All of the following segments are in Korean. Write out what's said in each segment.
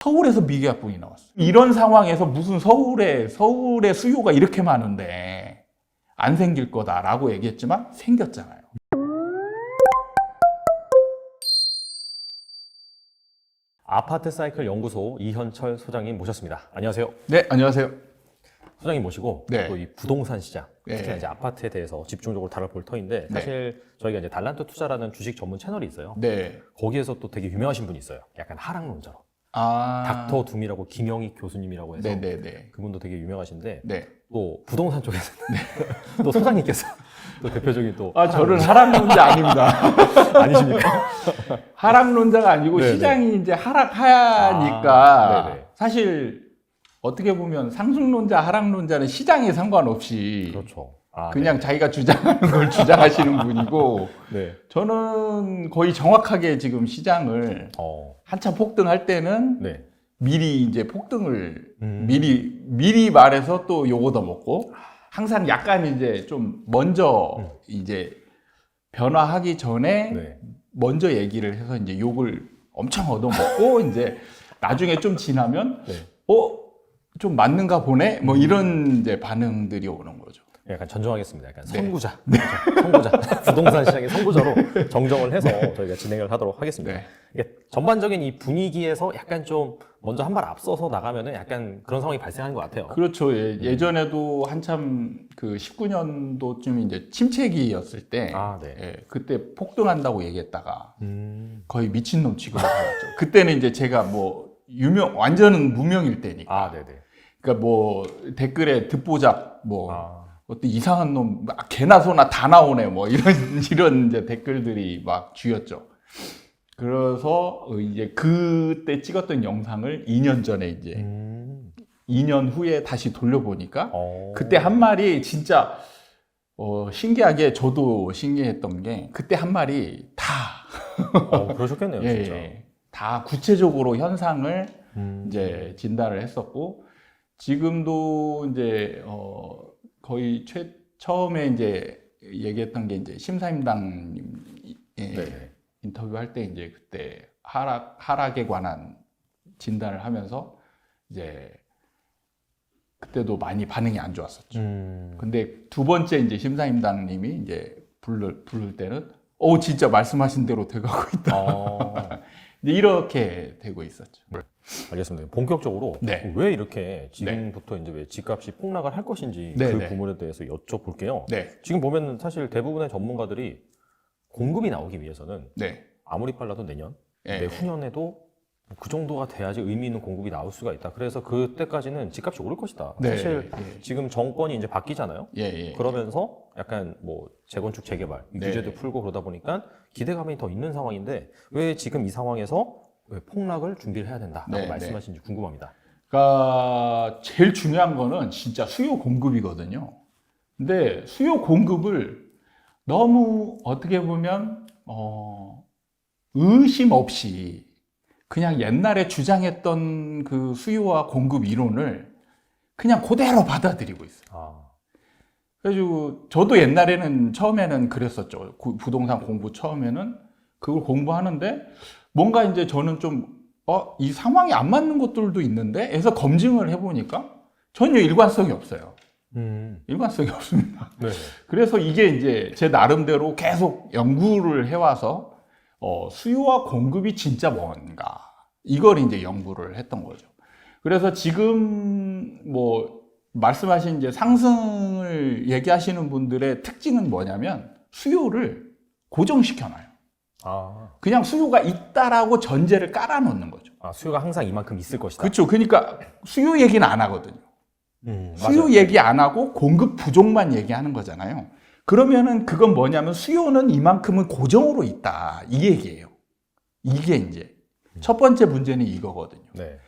서울에서 미계약분이 나왔어요. 이런 상황에서 무슨 서울의 수요가 이렇게 많은데 안 생길 거다라고 얘기했지만 생겼잖아요. 아파트 사이클 연구소 이현철 소장님 모셨습니다. 안녕하세요. 네, 안녕하세요. 소장님 모시고 네. 또 이 부동산 시장, 네. 특히나 이제 아파트에 대해서 집중적으로 다뤄볼 터인데 사실 저희가 이제 달란트 투자라는 주식 전문 채널이 있어요. 네. 거기에서 또 되게 유명하신 분이 있어요. 약간 하락론자로. 아. 닥터 둠이라고 김영익 교수님이라고 해서 네네네. 그분도 되게 유명하신데 네. 또 부동산 쪽에서는 또 소장님께서 또 대표적인 또 저는 하락론자 아닙니다. 아니십니까? 하락론자가 아니고 네네. 시장이 이제 하락하니까 네네. 사실 어떻게 보면 상승론자, 하락론자는 시장에 상관없이 그렇죠. 그냥 자기가 주장하는 걸 주장하시는 분이고 네. 저는 거의 정확하게 지금 시장을 한참 폭등할 때는 네. 미리 이제 폭등을 미리 말해서 또 욕 얻어먹고 항상 약간 이제 좀 먼저 이제 변화하기 전에 네. 먼저 얘기를 해서 이제 욕을 엄청 얻어먹고 이제 나중에 좀 지나면 네. 좀 맞는가 보네 뭐 이런 이제 반응들이 오는 거죠. 약간 전정하겠습니다. 약간 네. 선구자. 선구자. 부동산 시장의 선구자로 정정을 해서 저희가 진행을 하도록 하겠습니다. 네. 이게 전반적인 이 분위기에서 약간 좀 먼저 한 발 앞서서 나가면은 약간 그런 상황이 발생하는 것 같아요. 그렇죠. 예전에도 한참 그 19년도쯤 이제 침체기였을 때 네. 예, 그때 폭등한다고 얘기했다가 거의 미친놈 취급을 받았죠. 그때는 이제 제가 뭐 완전 무명일 때니까. 네네. 그러니까 뭐 댓글에 듣보잡 뭐 어떤 이상한 놈 개나 소나 다 나오네 뭐 이런 이제 댓글들이 막 쥐였죠. 그래서 이제 그때 찍었던 영상을 2년 전에 이제 2년 후에 다시 돌려보니까 그때 한 말이 진짜 신기하게 저도 신기했던 게 그때 한 말이 다 그러셨겠네요, 예, 진짜. 다 구체적으로 현상을 이제 진단을 했었고 지금도 이제 거의 처음에 이제 얘기했던 게 이제 심사임당님 인터뷰할 때 이제 그때 하락에 관한 진단을 하면서 이제 그때도 많이 반응이 안 좋았었죠. 근데 두 번째 이제 심사임당님이 이제 부를 때는 진짜 말씀하신 대로 돼가고 있다. 이제 이렇게 되고 있었죠. 알겠습니다. 본격적으로 네. 왜 이렇게 지금부터 이제 왜 집값이 폭락을 할 것인지 그 부분에 대해서 여쭤볼게요. 네. 지금 보면 사실 대부분의 전문가들이 공급이 나오기 위해서는 네. 아무리 빨라도 내년, 네. 내후년에도 그 정도가 돼야지 의미 있는 공급이 나올 수가 있다. 그래서 그때까지는 집값이 오를 것이다. 네. 사실 지금 정권이 이제 바뀌잖아요. 그러면서 약간 뭐 재건축, 재개발 규제도 풀고 그러다 보니까 기대감이 더 있는 상황인데 왜 지금 이 상황에서 왜 폭락을 준비를 해야 된다라고 말씀하시는지 궁금합니다. 그러니까 제일 중요한 거는 진짜 수요 공급이거든요. 근데 수요 공급을 너무 어떻게 보면 의심 없이 그냥 옛날에 주장했던 그 수요와 공급 이론을 그냥 그대로 받아들이고 있어요. 그래가지고 저도 옛날에는 처음에는 그랬었죠. 부동산 공부 처음에는 그걸 공부하는데 뭔가 이제 저는 좀 이 상황이 안 맞는 것들도 있는데 해서 검증을 해보니까 전혀 일관성이 없어요. 일관성이 없습니다. 네. 그래서 이게 이제 제 나름대로 계속 연구를 해와서 수요와 공급이 진짜 뭔가 이걸 이제 연구를 했던 거죠. 그래서 지금 뭐 말씀하신 이제 상승을 얘기하시는 분들의 특징은 뭐냐면 수요를 고정시켜놔요. 그냥 수요가 있다라고 전제를 깔아놓는 거죠. 수요가 항상 이만큼 있을 것이다. 그렇죠. 그러니까 수요 얘기는 안 하거든요. 수요 맞아요. 얘기 안 하고 공급 부족만 얘기하는 거잖아요. 그러면은 그건 뭐냐면 수요는 이만큼은 고정으로 있다 이 얘기예요. 이게 이제 첫 번째 문제는 이거거든요. 네.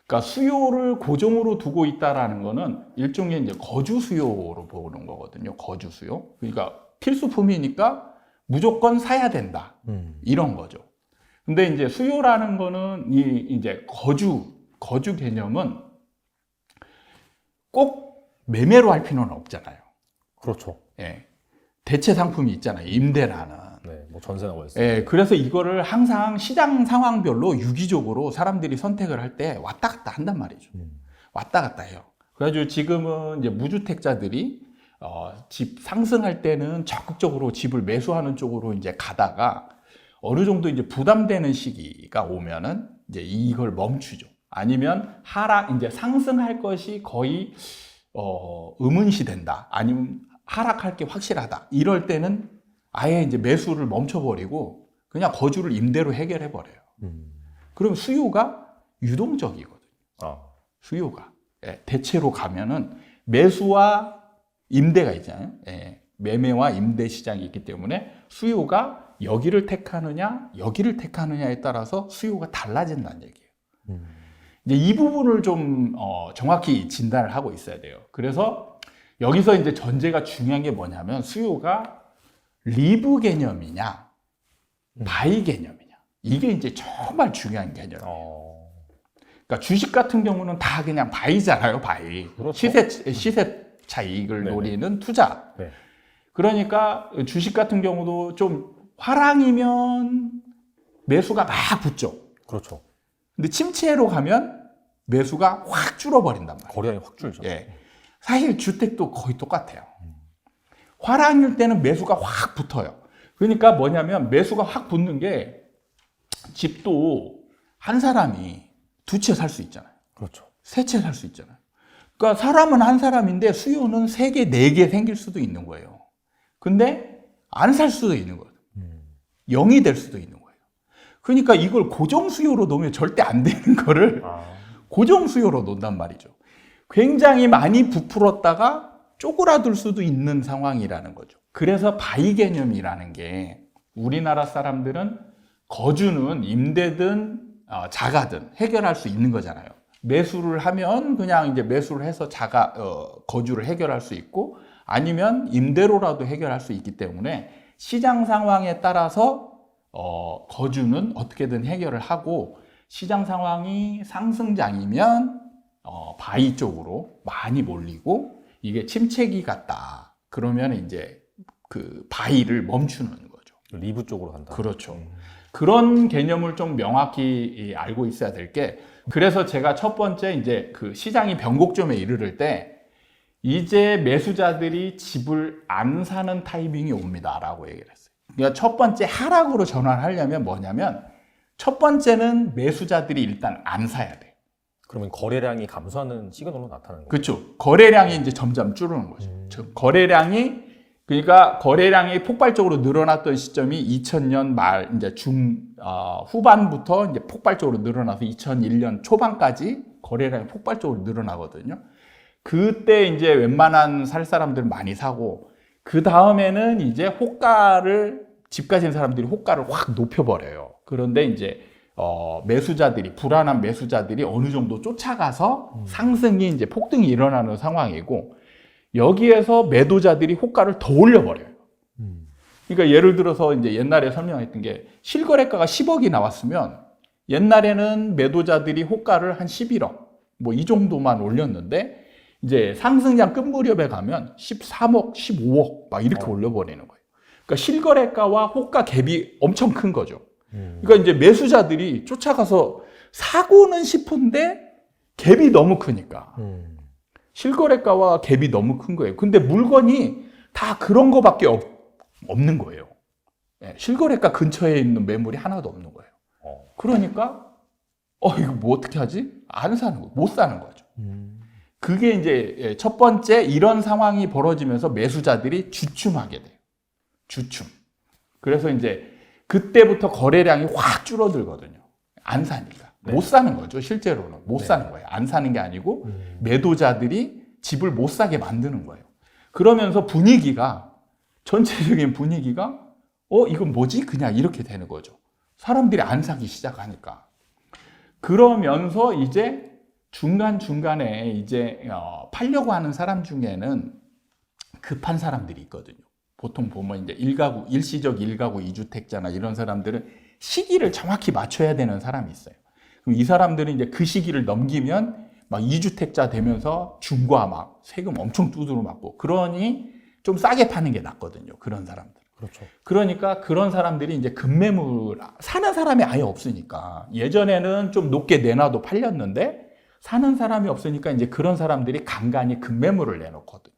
그러니까 수요를 고정으로 두고 있다라는 거는 일종의 이제 거주 수요로 보는 거거든요. 거주 수요. 그러니까 필수품이니까 무조건 사야 된다. 이런 거죠. 근데 이제 수요라는 거는 이제 거주 개념은 꼭 매매로 할 필요는 없잖아요. 그렇죠. 대체 상품이 있잖아요. 임대라는. 네, 뭐 전세나 월세. 예, 그래서 이거를 항상 시장 상황별로 유기적으로 사람들이 선택을 할 때 왔다 갔다 한단 말이죠. 왔다 갔다 해요. 그래가지고 지금은 이제 무주택자들이 집 상승할 때는 적극적으로 집을 매수하는 쪽으로 이제 가다가 어느 정도 이제 부담되는 시기가 오면은 이제 이걸 멈추죠. 아니면 이제 상승할 것이 거의 의문시 된다. 아니면 하락할 게 확실하다. 이럴 때는 아예 이제 매수를 멈춰버리고 그냥 거주를 임대로 해결해버려요. 그럼 수요가 유동적이거든요. 수요가. 예, 대체로 가면은 매수와 임대가 있잖아요. 예, 매매와 임대 시장이 있기 때문에 수요가 여기를 택하느냐, 여기를 택하느냐에 따라서 수요가 달라진다는 얘기예요. 이제 이 부분을 좀 정확히 진단을 하고 있어야 돼요. 그래서 여기서 이제 전제가 중요한 게 뭐냐면 수요가 리브 개념이냐, 바이 개념이냐. 이게 이제 정말 중요한 개념이에요. 그러니까 주식 같은 경우는 다 그냥 바이잖아요, 바이. 그렇죠. 시세 차익을 네네. 노리는 투자. 네. 그러니까 주식 같은 경우도 좀 화랑이면 매수가 막 붙죠. 그렇죠. 근데 침체로 가면 매수가 확 줄어버린단 말이에요. 거래량이 확 줄죠. 예. 사실 주택도 거의 똑같아요. 화랑일 때는 매수가 확 붙어요. 그러니까 뭐냐면 매수가 확 붙는 게 집도 한 사람이 두 채 살 수 있잖아요. 그렇죠. 세 채 살 수 있잖아요. 그러니까 사람은 한 사람인데 수요는 3개, 4개 생길 수도 있는 거예요. 근데 안 살 수도 있는 거예요. 0이 될 수도 있는 거예요. 그러니까 이걸 고정 수요로 놓으면 절대 안 되는 거를 고정 수요로 놓는단 말이죠. 굉장히 많이 부풀었다가 쪼그라들 수도 있는 상황이라는 거죠. 그래서 바이 개념이라는 게 우리나라 사람들은 거주는 임대든 자가든 해결할 수 있는 거잖아요. 매수를 하면 그냥 이제 매수를 해서 거주를 해결할 수 있고 아니면 임대로라도 해결할 수 있기 때문에 시장 상황에 따라서 거주는 어떻게든 해결을 하고 시장 상황이 상승장이면 바이 쪽으로 많이 몰리고 이게 침체기 같다. 그러면 이제 그 바이를 멈추는 거죠. 리브 쪽으로 간다. 그렇죠. 그런 개념을 좀 명확히 알고 있어야 될 게 그래서 제가 첫 번째 이제 그 시장이 변곡점에 이르를 때 이제 매수자들이 집을 안 사는 타이밍이 옵니다라고 얘기를 했어요. 그러니까 첫 번째 하락으로 전환하려면 뭐냐면 첫 번째는 매수자들이 일단 안 사야 돼. 그러면 거래량이 감소하는 시그널로 나타나는 거죠. 그렇죠. 거래량이 이제 점점 줄어드는 거죠. 그러니까 거래량이 폭발적으로 늘어났던 시점이 2000년 말 이제 후반부터 이제 폭발적으로 늘어나서 2001년 초반까지 거래량이 폭발적으로 늘어나거든요. 그때 이제 웬만한 살 사람들 많이 사고 그 다음에는 이제 집 가진 사람들이 호가를 확 높여버려요. 그런데 이제 불안한 매수자들이 어느 정도 쫓아가서 상승이 이제 폭등이 일어나는 상황이고 여기에서 매도자들이 호가를 더 올려버려요. 그러니까 예를 들어서 이제 옛날에 설명했던 게 실거래가가 10억이 나왔으면 옛날에는 매도자들이 호가를 한 11억 뭐 이 정도만 올렸는데 이제 상승장 끝 무렵에 가면 13억, 15억 막 이렇게 올려버리는 거예요. 그러니까 실거래가와 호가 갭이 엄청 큰 거죠. 그러니까 이제 매수자들이 쫓아가서 사고는 싶은데 갭이 너무 크니까. 실거래가와 갭이 너무 큰 거예요. 근데 물건이 다 그런 거밖에 없는 거예요. 실거래가 근처에 있는 매물이 하나도 없는 거예요. 그러니까 이거 뭐 어떻게 하지? 안 사는 거, 못 사는 거죠. 그게 이제 첫 번째 이런 상황이 벌어지면서 매수자들이 주춤하게 돼요. 주춤. 그래서 이제 그때부터 거래량이 확 줄어들거든요. 안 사니까. 네. 못 사는 거죠. 실제로는. 못 사는 거예요. 안 사는 게 아니고 매도자들이 집을 못 사게 만드는 거예요. 그러면서 전체적인 분위기가 이건 뭐지? 그냥 이렇게 되는 거죠. 사람들이 안 사기 시작하니까. 그러면서 이제 중간중간에 이제 팔려고 하는 사람 중에는 급한 사람들이 있거든요. 보통 보면 이제 일시적 1가구 2주택자나 이런 사람들은 시기를 정확히 맞춰야 되는 사람이 있어요. 그럼 이 사람들은 이제 그 시기를 넘기면 막 2주택자 되면서 중과 막 세금 엄청 두드러 맞고 그러니 좀 싸게 파는 게 낫거든요. 그런 사람들. 그렇죠. 그러니까 그런 사람들이 이제 급매물 사는 사람이 아예 없으니까 예전에는 좀 높게 내놔도 팔렸는데 사는 사람이 없으니까 이제 그런 사람들이 간간히 급매물을 내놓거든요.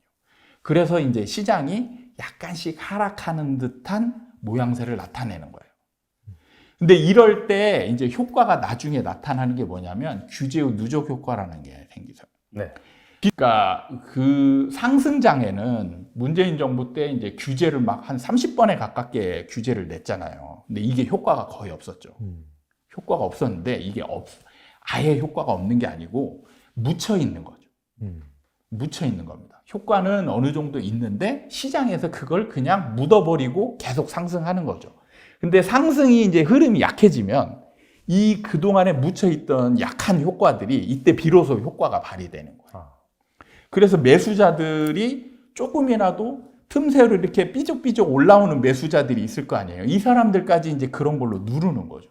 그래서 이제 시장이 약간씩 하락하는 듯한 모양새를 나타내는 거예요. 근데 이럴 때 이제 효과가 나중에 나타나는 게 뭐냐면 규제의 누적 효과라는 게 생기죠. 네. 그러니까 그 상승장에는 문재인 정부 때 이제 규제를 막 한 30번에 가깝게 규제를 냈잖아요. 근데 이게 효과가 거의 없었죠. 효과가 없었는데 이게 아예 효과가 없는 게 아니고 묻혀 있는 거죠. 묻혀 있는 겁니다. 효과는 어느 정도 있는데 시장에서 그걸 그냥 묻어버리고 계속 상승하는 거죠. 근데 상승이 이제 흐름이 약해지면 이 그동안에 묻혀있던 약한 효과들이 이때 비로소 효과가 발휘되는 거예요. 그래서 매수자들이 조금이라도 틈새로 이렇게 삐죽삐죽 올라오는 매수자들이 있을 거 아니에요. 이 사람들까지 이제 그런 걸로 누르는 거죠.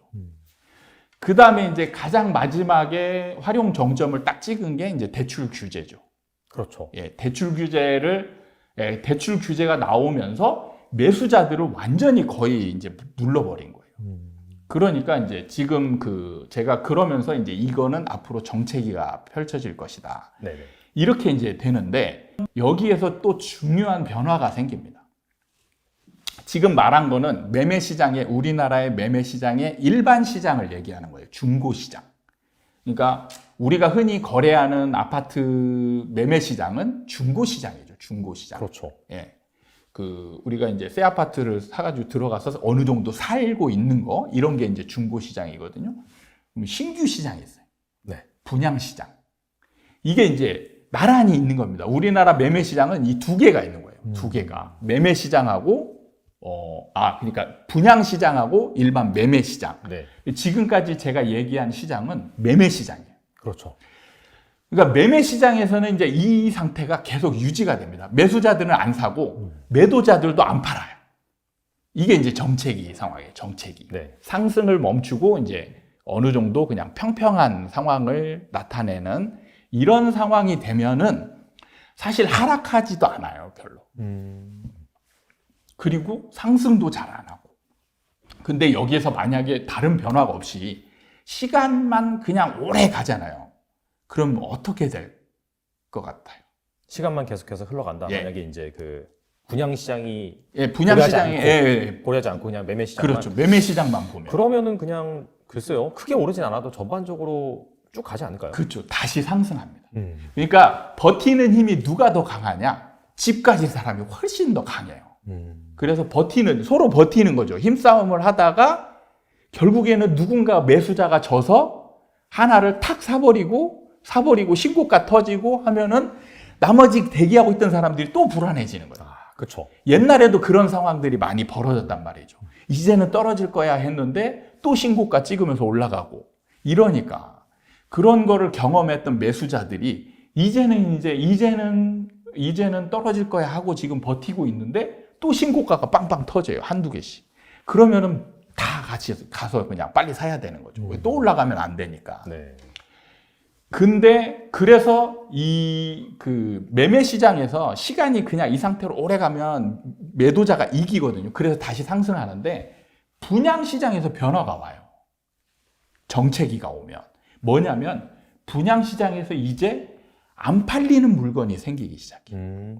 그 다음에 이제 가장 마지막에 활용 정점을 딱 찍은 게 이제 대출 규제죠. 그렇죠. 예, 대출 규제가 나오면서 매수자들을 완전히 거의 이제 눌러버린 거예요. 그러니까 이제 지금 제가 그러면서 이제 이거는 앞으로 정체기가 펼쳐질 것이다. 네네. 이렇게 이제 되는데 여기에서 또 중요한 변화가 생깁니다. 지금 말한 거는 매매 시장의 우리나라의 매매 시장의 일반 시장을 얘기하는 거예요. 중고 시장. 그러니까 우리가 흔히 거래하는 아파트 매매 시장은 중고 시장이죠. 중고 시장. 그렇죠. 예. 우리가 이제 새 아파트를 사가지고 들어가서 어느 정도 살고 있는 거, 이런 게 이제 중고 시장이거든요. 그럼 신규 시장이 있어요. 네. 분양 시장. 이게 이제 나란히 있는 겁니다. 우리나라 매매 시장은 이 두 개가 있는 거예요. 두 개가. 매매 시장하고, 그러니까 분양 시장하고 일반 매매 시장. 네. 지금까지 제가 얘기한 시장은 매매 시장이에요. 그렇죠. 그러니까 매매 시장에서는 이제 이 상태가 계속 유지가 됩니다. 매수자들은 안 사고 매도자들도 안 팔아요. 이게 이제 정체기 상황이에요. 정체기. 네. 상승을 멈추고 이제 어느 정도 그냥 평평한 상황을 나타내는 이런 상황이 되면은 사실 하락하지도 않아요, 별로. 그리고 상승도 잘 안 하고. 근데 여기에서 만약에 다른 변화가 없이 시간만 그냥 오래 가잖아요. 그럼 어떻게 될 것 같아요? 시간만 계속해서 흘러간다. 예. 만약에 이제 분양 시장이 분양 시장에 고려하지 않고 그냥 매매 시장만. 그렇죠. 매매 시장만 보면. 그러면은 그냥 글쎄요. 크게 오르진 않아도 전반적으로 쭉 가지 않을까요? 그렇죠. 다시 상승합니다. 그러니까 버티는 힘이 누가 더 강하냐? 집 가진 사람이 훨씬 더 강해요. 그래서 서로 버티는 거죠. 힘싸움을 하다가 결국에는 누군가 매수자가 져서 하나를 탁 사버리고 신고가 터지고 하면은 나머지 대기하고 있던 사람들이 또 불안해지는 거예요. 그렇죠. 옛날에도 그런 상황들이 많이 벌어졌단 말이죠. 이제는 떨어질 거야 했는데 또 신고가 찍으면서 올라가고 이러니까 그런 거를 경험했던 매수자들이 이제는 떨어질 거야 하고 지금 버티고 있는데 또 신고가가 빵빵 터져요. 한두 개씩. 그러면은 다 같이 가서 그냥 빨리 사야 되는 거죠. 또 올라가면 안 되니까. 네. 근데 그래서 매매 시장에서 시간이 그냥 이 상태로 오래 가면 매도자가 이기거든요. 그래서 다시 상승하는데 분양 시장에서 변화가 와요. 정체기가 오면. 뭐냐면 분양 시장에서 이제 안 팔리는 물건이 생기기 시작해요.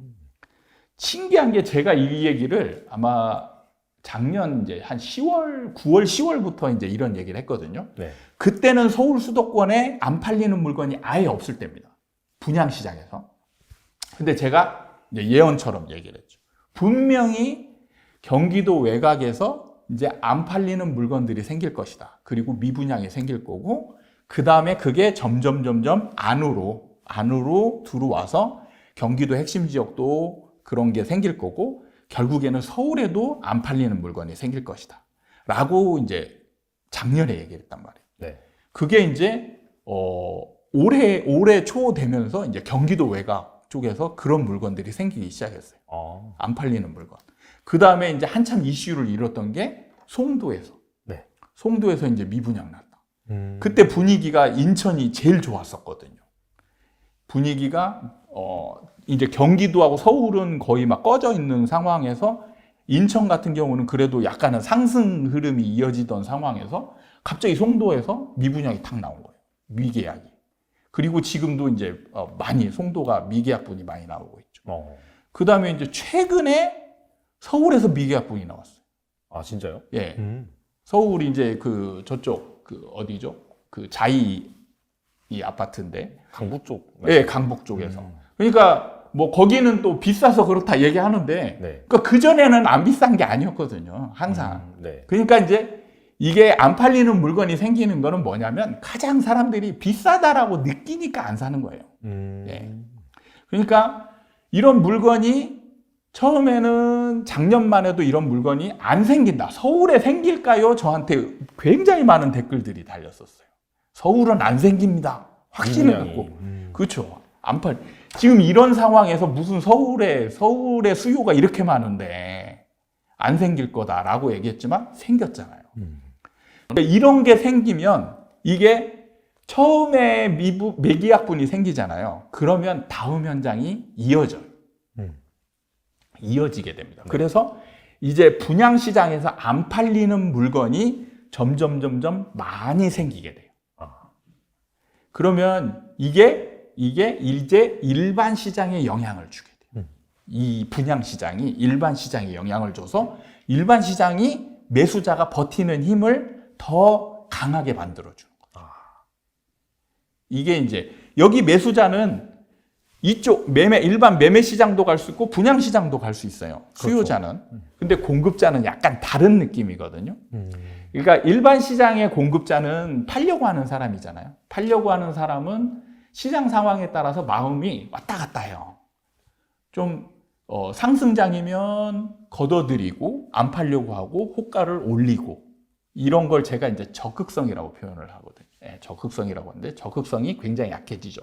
신기한 게 제가 이 얘기를 아마 작년 이제 한 9월, 10월부터 이제 이런 얘기를 했거든요. 네. 그때는 서울 수도권에 안 팔리는 물건이 아예 없을 때입니다. 분양 시장에서. 근데 제가 이제 예언처럼 얘기를 했죠. 분명히 경기도 외곽에서 이제 안 팔리는 물건들이 생길 것이다. 그리고 미분양이 생길 거고, 그 다음에 그게 점점 안으로 들어와서 경기도 핵심 지역도 그런 게 생길 거고, 결국에는 서울에도 안 팔리는 물건이 생길 것이다. 라고 이제 작년에 얘기를 했단 말이에요. 네. 그게 이제, 올해 초 되면서 이제 경기도 외곽 쪽에서 그런 물건들이 생기기 시작했어요. 안 팔리는 물건. 그 다음에 이제 한참 이슈를 이뤘던 게 송도에서. 네. 송도에서 이제 미분양 났다. 그때 분위기가 인천이 제일 좋았었거든요. 분위기가, 이제 경기도하고 서울은 거의 막 꺼져 있는 상황에서 인천 같은 경우는 그래도 약간은 상승 흐름이 이어지던 상황에서 갑자기 송도에서 미분양이 탁 나온 거예요. 미계약이. 그리고 지금도 이제 많이 송도가 미계약분이 많이 나오고 있죠. 그 다음에 이제 최근에 서울에서 미계약분이 나왔어요. 아, 진짜요? 예. 서울이 이제 그 저쪽 그 어디죠? 그 자이 이 아파트인데 강북 쪽. 예, 강북 쪽에서. 그러니까 뭐 거기는 또 비싸서 그렇다 얘기하는데 네. 그러니까 그 전에는 안 비싼 게 아니었거든요. 항상. 네. 그러니까 이제 이게 안 팔리는 물건이 생기는 거는 뭐냐면 가장 사람들이 비싸다라고 느끼니까 안 사는 거예요. 예. 그러니까 이런 물건이 처음에는 작년만 해도 이런 물건이 안 생긴다. 서울에 생길까요? 저한테 굉장히 많은 댓글들이 달렸었어요. 서울은 안 생깁니다. 확신을 갖고. 그렇죠. 안 팔. 지금 이런 상황에서 무슨 서울의 수요가 이렇게 많은데 안 생길 거다라고 얘기했지만 생겼잖아요. 그러니까 이런 게 생기면 이게 처음에 매기약분이 생기잖아요. 그러면 다음 현장이 이어져요. 이어지게 됩니다. 그래서 이제 분양시장에서 안 팔리는 물건이 점점 많이 생기게 돼요. 그러면 이게 이제 일반 시장에 영향을 주게 돼요. 이 분양시장이 일반 시장에 영향을 줘서 일반 시장이 매수자가 버티는 힘을 더 강하게 만들어주는 거죠. 이게 이제 여기 매수자는 이쪽 일반 매매 시장도 갈 수 있고 분양 시장도 갈 수 있어요. 수요자는. 근데 공급자는 약간 다른 느낌이거든요. 그러니까 일반 시장의 공급자는 팔려고 하는 사람이잖아요. 팔려고 하는 사람은 시장 상황에 따라서 마음이 왔다 갔다 해요. 좀 상승장이면 걷어들이고 안 팔려고 하고 호가를 올리고 이런 걸 제가 이제 적극성이라고 표현을 하거든요. 네, 적극성이라고 하는데 적극성이 굉장히 약해지죠.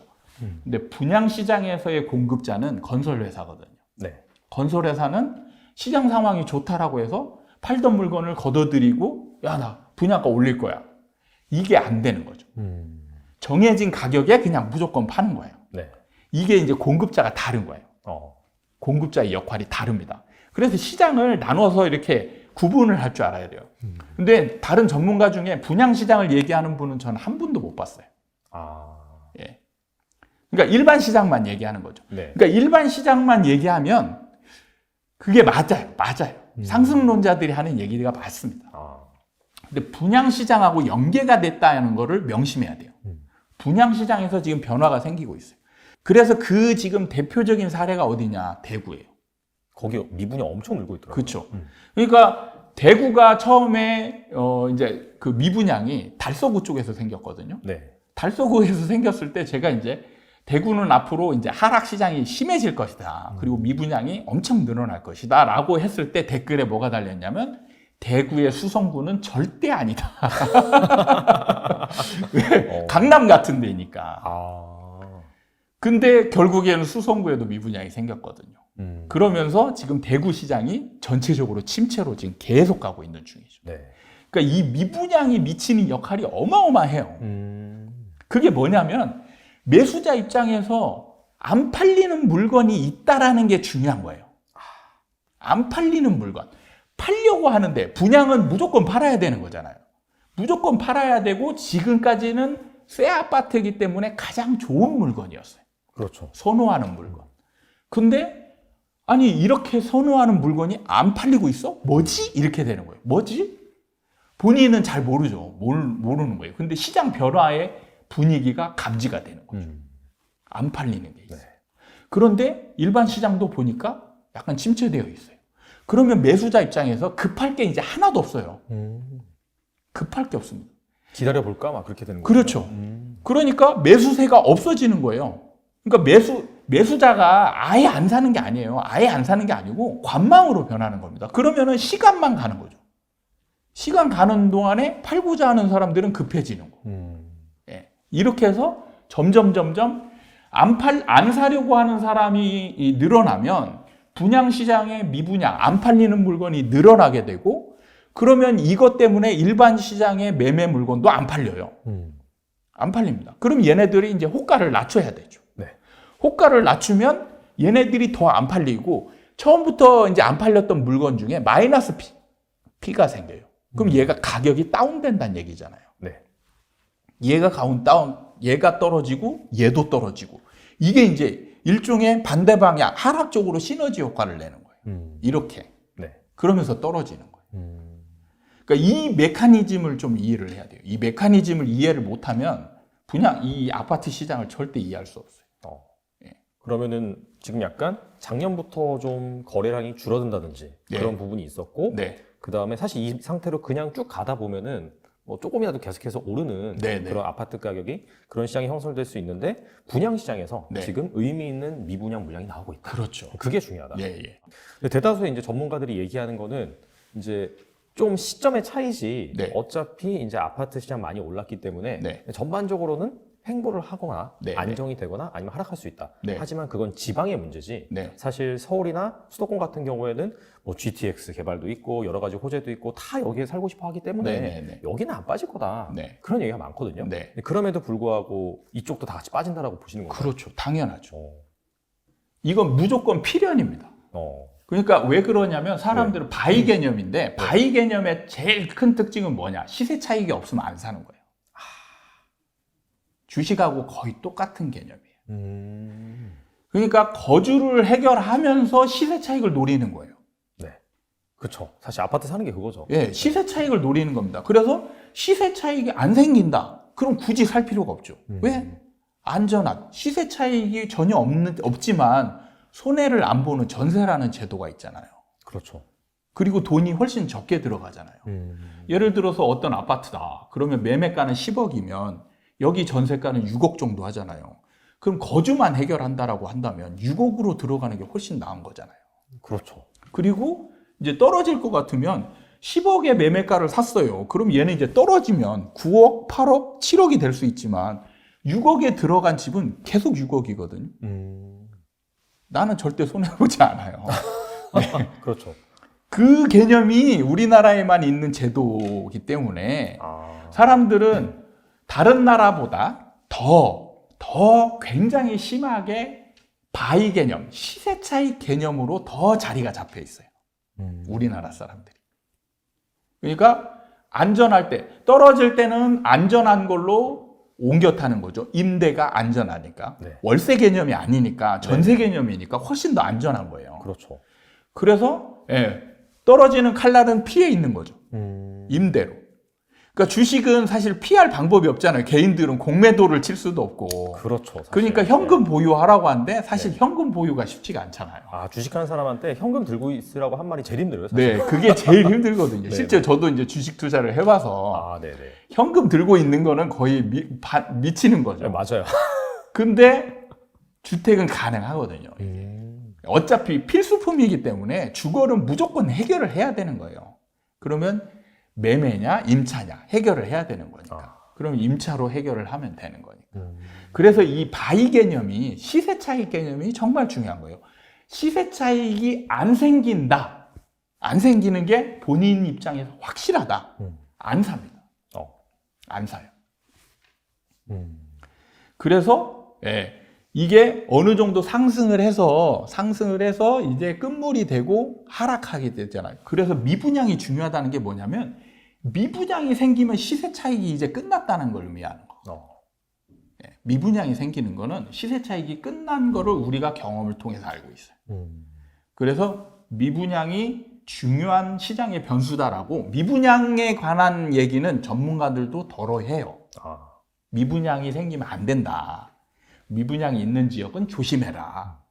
근데 분양시장에서의 공급자는 건설회사거든요. 네. 건설회사는 시장 상황이 좋다라고 해서 팔던 물건을 걷어들이고 야, 나 분양가 올릴 거야. 이게 안 되는 거죠. 정해진 가격에 그냥 무조건 파는 거예요. 네. 이게 이제 공급자가 다른 거예요. 공급자의 역할이 다릅니다. 그래서 시장을 나눠서 이렇게 구분을 할 줄 알아야 돼요. 근데 다른 전문가 중에 분양시장을 얘기하는 분은 저는 한 분도 못 봤어요. 예. 그러니까 일반 시장만 얘기하는 거죠. 네. 그러니까 일반 시장만 얘기하면 그게 맞아요. 상승론자들이 하는 얘기가 맞습니다. 근데 분양시장하고 연계가 됐다는 거를 명심해야 돼요. 분양시장에서 지금 변화가 생기고 있어요. 그래서 그 지금 대표적인 사례가 어디냐? 대구예요. 거기 미분양 엄청 늘고 있더라고요. 그렇죠. 그러니까 대구가 처음에 이제 그 미분양이 달서구 쪽에서 생겼거든요. 네. 달서구에서 생겼을 때 제가 이제 대구는 앞으로 이제 하락 시장이 심해질 것이다. 그리고 미분양이 엄청 늘어날 것이다라고 했을 때 댓글에 뭐가 달렸냐면 대구의 수성구는 절대 아니다. 왜? 강남 같은 데니까. 근데 결국에는 수성구에도 미분양이 생겼거든요. 그러면서 지금 대구 시장이 전체적으로 침체로 지금 계속 가고 있는 중이죠. 네. 그러니까 이 미분양이 미치는 역할이 어마어마해요. 그게 뭐냐면 매수자 입장에서 안 팔리는 물건이 있다라는 게 중요한 거예요. 안 팔리는 물건. 팔려고 하는데 분양은 무조건 팔아야 되는 거잖아요. 무조건 팔아야 되고 지금까지는 새 아파트이기 때문에 가장 좋은 물건이었어요. 그렇죠. 선호하는 물건. 근데 아니 이렇게 선호하는 물건이 안 팔리고 있어? 뭐지? 이렇게 되는 거예요. 뭐지? 본인은 잘 모르죠. 모르는 거예요. 근데 시장 변화의 분위기가 감지가 되는 거죠. 안 팔리는 게 있어요. 네. 그런데 일반 시장도 보니까 약간 침체되어 있어요. 그러면 매수자 입장에서 급할 게 이제 하나도 없어요. 급할 게 없습니다. 기다려볼까? 막 그렇게 되는 거죠. 그렇죠. 그러니까 매수세가 없어지는 거예요. 그러니까 매수자가 아예 안 사는 게 아니에요. 아예 안 사는 게 아니고 관망으로 변하는 겁니다. 그러면은 시간만 가는 거죠. 시간 가는 동안에 팔고자 하는 사람들은 급해지는 거. 예. 이렇게 해서 점점 안 사려고 하는 사람이 늘어나면 분양시장의 미분양, 안 팔리는 물건이 늘어나게 되고 그러면 이것 때문에 일반 시장의 매매 물건도 안 팔려요. 안 팔립니다. 그럼 얘네들이 이제 호가를 낮춰야 되죠. 네. 호가를 낮추면 얘네들이 더 안 팔리고 처음부터 이제 안 팔렸던 물건 중에 마이너스 P가 생겨요. 그럼 얘가 가격이 다운된다는 얘기잖아요. 네. 얘가 떨어지고 얘도 떨어지고 이게 이제 일종의 반대 방향 하락적으로 시너지 효과를 내는 거예요. 이렇게. 네. 그러면서 떨어지는 거예요. 그러니까 이 메커니즘을 좀 이해를 해야 돼요. 이 메커니즘을 이해를 못하면 그냥 이 아파트 시장을 절대 이해할 수 없어요. 예. 그러면은 지금 약간 작년부터 좀 거래량이 줄어든다든지 네. 그런 부분이 있었고, 네. 그 다음에 사실 이 상태로 그냥 쭉 가다 보면은 뭐 조금이라도 계속해서 오르는 네, 네. 그런 아파트 가격이 그런 시장이 형성될 수 있는데, 분양 시장에서 네. 지금 의미 있는 미분양 물량이 나오고 있다. 그렇죠. 그게 중요하다. 예, 예. 근데 대다수의 이제 전문가들이 얘기하는 거는 이제 좀 시점의 차이지, 네. 어차피 이제 아파트 시장 많이 올랐기 때문에 네. 전반적으로는 횡보를 하거나 네. 안정이 되거나 아니면 하락할 수 있다. 네. 하지만 그건 지방의 문제지. 네. 사실 서울이나 수도권 같은 경우에는 뭐 GTX 개발도 있고 여러 가지 호재도 있고 다 여기에 살고 싶어 하기 때문에 네. 여기는 안 빠질 거다. 네. 그런 얘기가 많거든요. 네. 근데 그럼에도 불구하고 이쪽도 다 같이 빠진다라고 보시는 건가요? 그렇죠. 당연하죠. 어. 이건 무조건 필연입니다. 어. 그러니까 왜 그러냐면 사람들은 바이 개념인데 바이 개념의 제일 큰 특징은 뭐냐? 시세 차익이 없으면 안 사는 거예요. 주식하고 거의 똑같은 개념이에요. 그러니까 거주를 해결하면서 시세 차익을 노리는 거예요. 네. 그렇죠. 사실 아파트 사는 게 그거죠. 예, 시세 차익을 노리는 겁니다. 그래서 시세 차익이 안 생긴다. 그럼 굳이 살 필요가 없죠. 왜? 안전한 시세 차익이 전혀 없지만 손해를 안 보는 전세라는 제도가 있잖아요. 그렇죠. 그리고 돈이 훨씬 적게 들어가잖아요. 예를 들어서 어떤 아파트다. 그러면 매매가는 10억이면 여기 전세가는 6억 정도 하잖아요. 그럼 거주만 해결한다라고 한다면 6억으로 들어가는 게 훨씬 나은 거잖아요. 그렇죠. 그리고 이제 떨어질 것 같으면 10억의 매매가를 샀어요. 그럼 얘는 이제 떨어지면 9억, 8억, 7억이 될 수 있지만 6억에 들어간 집은 계속 6억이거든요. 나는 절대 손해보지 않아요. 네. 그렇죠. 그 개념이 우리나라에만 있는 제도이기 때문에 사람들은 다른 나라보다 더 굉장히 심하게 바이 개념, 시세 차익 개념으로 더 자리가 잡혀 있어요. 우리나라 사람들이. 그러니까 안전할 때, 떨어질 때는 안전한 걸로 옮겨 타는 거죠. 임대가 안전하니까. 네. 월세 개념이 아니니까 전세 개념이니까 훨씬 더 안전한 거예요. 그렇죠. 그래서 떨어지는 칼날은 피해 있는 거죠. 임대로. 그러니까 주식은 사실 피할 방법이 없잖아요. 개인들은 공매도를 칠 수도 없고. 그렇죠. 사실. 그러니까 현금 보유하라고 하는데 사실 현금 보유가 쉽지가 않잖아요. 아, 주식하는 사람한테 현금 들고 있으라고 한 말이 제일 힘들어요. 사실. 네, 그게 제일 힘들거든요. 네, 실제 저도 이제 주식 투자를 해봐서 아, 네네. 현금 들고 있는 거는 거의 미치는 거죠. 네, 맞아요. 근데 주택은 가능하거든요. 어차피 필수품이기 때문에 주거는 무조건 해결을 해야 되는 거예요. 그러면 매매냐 임차냐 해결을 해야 되는 거니까. 그럼 임차로 해결을 하면 되는 거니까. 그래서 이 바이 개념이 시세 차익 개념이 정말 중요한 거예요. 시세 차익이 안 생긴다. 안 생기는 게 본인 입장에서 확실하다. 안 삽니다. 안 사요. 그래서 이게 어느 정도 상승을 해서 이제 끝물이 되고 하락하게 되잖아요. 그래서 미분양이 중요하다는 게 뭐냐면 미분양이 생기면 시세 차익이 이제 끝났다는 걸 의미하는 거. 미분양이 생기는 거는 시세 차익이 끝난 거를 우리가 경험을 통해서 알고 있어요. 그래서 미분양이 중요한 시장의 변수다라고 미분양에 관한 얘기는 전문가들도 덜어 해요. 미분양이 생기면 안 된다. 미분양이 있는 지역은 조심해라.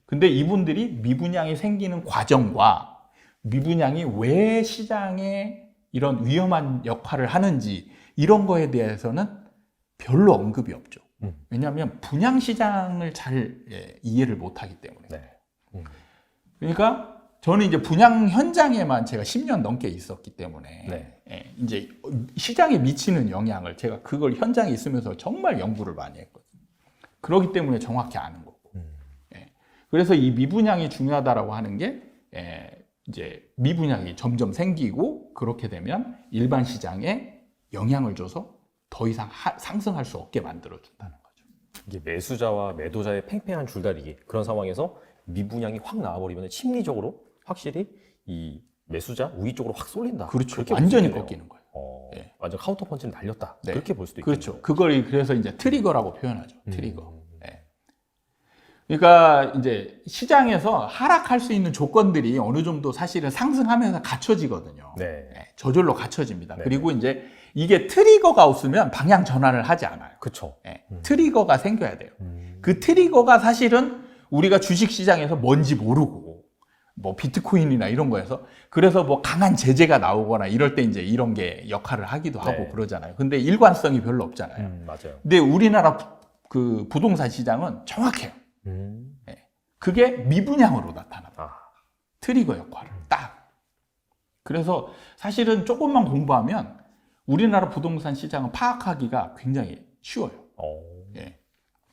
근데 이분들이 미분양이 생기는 과정과 미분양이 왜 시장에 이런 위험한 역할을 하는지 이런 거에 대해서는 별로 언급이 없죠. 왜냐하면 분양시장을 잘 이해를 못하기 때문에. 그러니까 저는 이제 분양 현장에만 제가 10년 넘게 있었기 때문에 이제 시장에 미치는 영향을 제가 그걸 현장에 있으면서 정말 연구를 많이 했거든요. 그렇기 때문에 정확히 아는 거고. 그래서 이 미분양이 중요하다라고 하는 게 이제 미분양이 점점 생기고 그렇게 되면 일반 시장에 영향을 줘서 더 이상 상승할 수 없게 만들어준다는 거죠. 이게 매수자와 매도자의 팽팽한 줄다리기 그런 상황에서 미분양이 확 나와버리면 심리적으로 확실히 이 매수자 우위 쪽으로 확 쏠린다. 그렇죠. 완전히 꺾이는 거예요. 네. 완전 카운터 펀치를 날렸다. 네. 그렇게 볼 수도 있겠네요. 그렇죠. 그걸 그래서 이제 트리거라고 표현하죠. 트리거. 네. 그러니까 이제 시장에서 하락할 수 있는 조건들이 어느 정도 사실은 상승하면서 갖춰지거든요. 네. 네. 저절로 갖춰집니다. 네. 그리고 이제 이게 트리거가 없으면 방향 전환을 하지 않아요. 그렇죠. 네. 트리거가 생겨야 돼요. 그 트리거가 사실은 우리가 주식시장에서 뭔지 모르고 뭐 비트코인이나 이런 거에서 그래서 뭐 강한 제재가 나오거나 이럴 때 이제 이런 게 역할을 하기도 하고 네. 그러잖아요. 근데 일관성이 별로 없잖아요. 맞아요. 근데 우리나라 그 부동산 시장은 정확해요. 네. 그게 미분양으로 나타납니다. 트리거 역할을 딱. 그래서 사실은 조금만 공부하면 우리나라 부동산 시장은 파악하기가 굉장히 쉬워요. 네.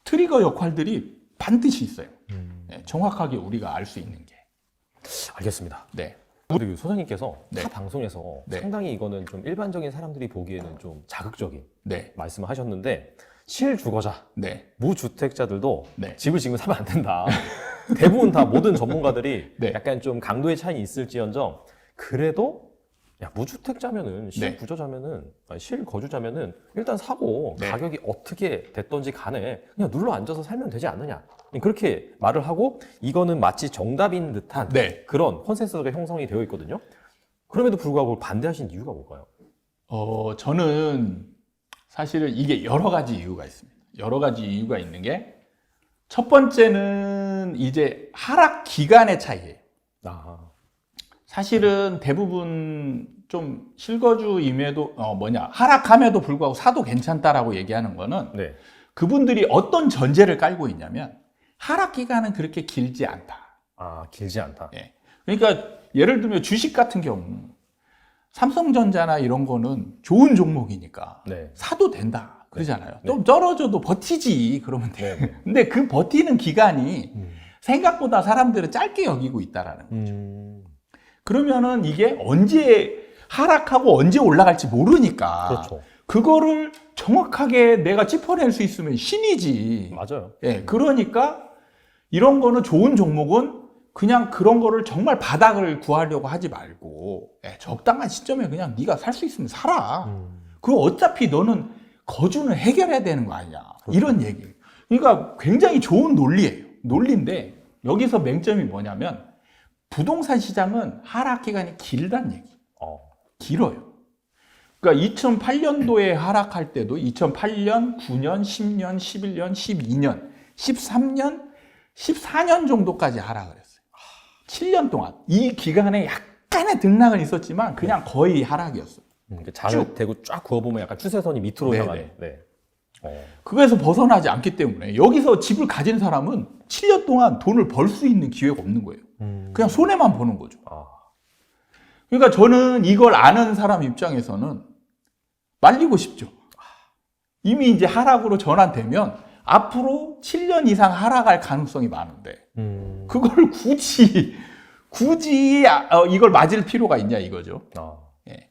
트리거 역할들이 반드시 있어요. 네. 정확하게 우리가 알 수 있는 게. 알겠습니다. 네. 우리 소장님께서 네. 타 방송에서 네. 상당히 이거는 좀 일반적인 사람들이 보기에는 좀 자극적인 네. 말씀을 하셨는데 실주거자, 네. 무주택자들도 네. 집을 지금 사면 안 된다. 대부분 다 모든 전문가들이 네. 약간 좀 강도의 차이는 있을지언정 그래도 야 무주택자면은 실구조자면은 실거주자면은 일단 사고 네. 가격이 어떻게 됐던지 간에 그냥 눌러 앉아서 살면 되지 않느냐 그렇게 말을 하고 이거는 마치 정답인 듯한 네. 그런 컨센서스가 형성이 되어 있거든요. 그럼에도 불구하고 반대하신 이유가 뭘까요? 저는 사실은 이게 여러 가지 이유가 있습니다. 여러 가지 이유가 있는 게 첫 번째는 이제 하락 기간의 차이예요. 사실은 대부분 좀 실거주임에도 하락함에도 불구하고 사도 괜찮다라고 얘기하는 거는 네. 그분들이 어떤 전제를 깔고 있냐면 하락 기간은 그렇게 길지 않다. 길지 않다. 예. 그러니까 예를 들면 주식 같은 경우 삼성전자나 이런 거는 좋은 종목이니까 네. 사도 된다. 그러잖아요. 네. 또 떨어져도 버티지 그러면 돼. 네. 근데 그 버티는 기간이 생각보다 사람들은 짧게 여기고 있다라는 거죠. 그러면은 이게 언제 하락하고 언제 올라갈지 모르니까 그렇죠. 그거를 정확하게 내가 짚어낼 수 있으면 신이지. 맞아요. 예, 그러니까 이런 거는 좋은 종목은 그냥 그런 거를 정말 바닥을 구하려고 하지 말고 적당한 시점에 그냥 네가 살 수 있으면 사라. 그거 어차피 너는 거주는 해결해야 되는 거 아니냐. 그렇죠. 이런 얘기. 그러니까 굉장히 좋은 논리예요. 논리인데 여기서 맹점이 뭐냐면 부동산 시장은 하락 기간이 길다는 얘기. 길어요. 그러니까 2008년도에 하락할 때도 2008년, 9년, 10년, 11년, 12년, 13년, 14년 정도까지 하락을 했어요. 7년 동안. 이 기간에 약간의 등락은 있었지만 그냥 거의 하락이었어요. 장을 대고 쫙 그어보면 약간 추세선이 밑으로 네네. 향하는. 네. 그거에서 벗어나지 않기 때문에 여기서 집을 가진 사람은 7년 동안 돈을 벌 수 있는 기회가 없는 거예요. 그냥 손해만 보는 거죠. 그러니까 저는 이걸 아는 사람 입장에서는 말리고 싶죠. 이미 이제 하락으로 전환되면 앞으로 7년 이상 하락할 가능성이 많은데 그걸 굳이 이걸 맞을 필요가 있냐 이거죠. 예.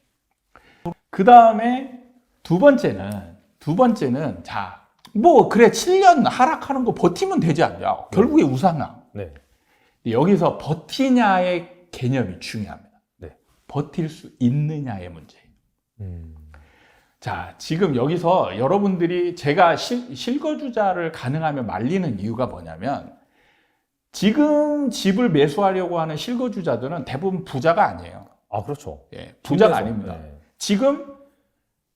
그 다음에 두 번째는 자, 뭐 그래 7년 하락하는 거 버티면 되지 않냐. 결국에 우상향. 네. 여기서 버티냐의 개념이 중요합니다. 네. 버틸 수 있느냐의 문제예요. 자, 지금 여기서 여러분들이 제가 실거주자를 가능하면 말리는 이유가 뭐냐면 지금 집을 매수하려고 하는 실거주자들은 대부분 부자가 아니에요. 그렇죠. 예, 부자가 중요해서. 아닙니다. 네. 지금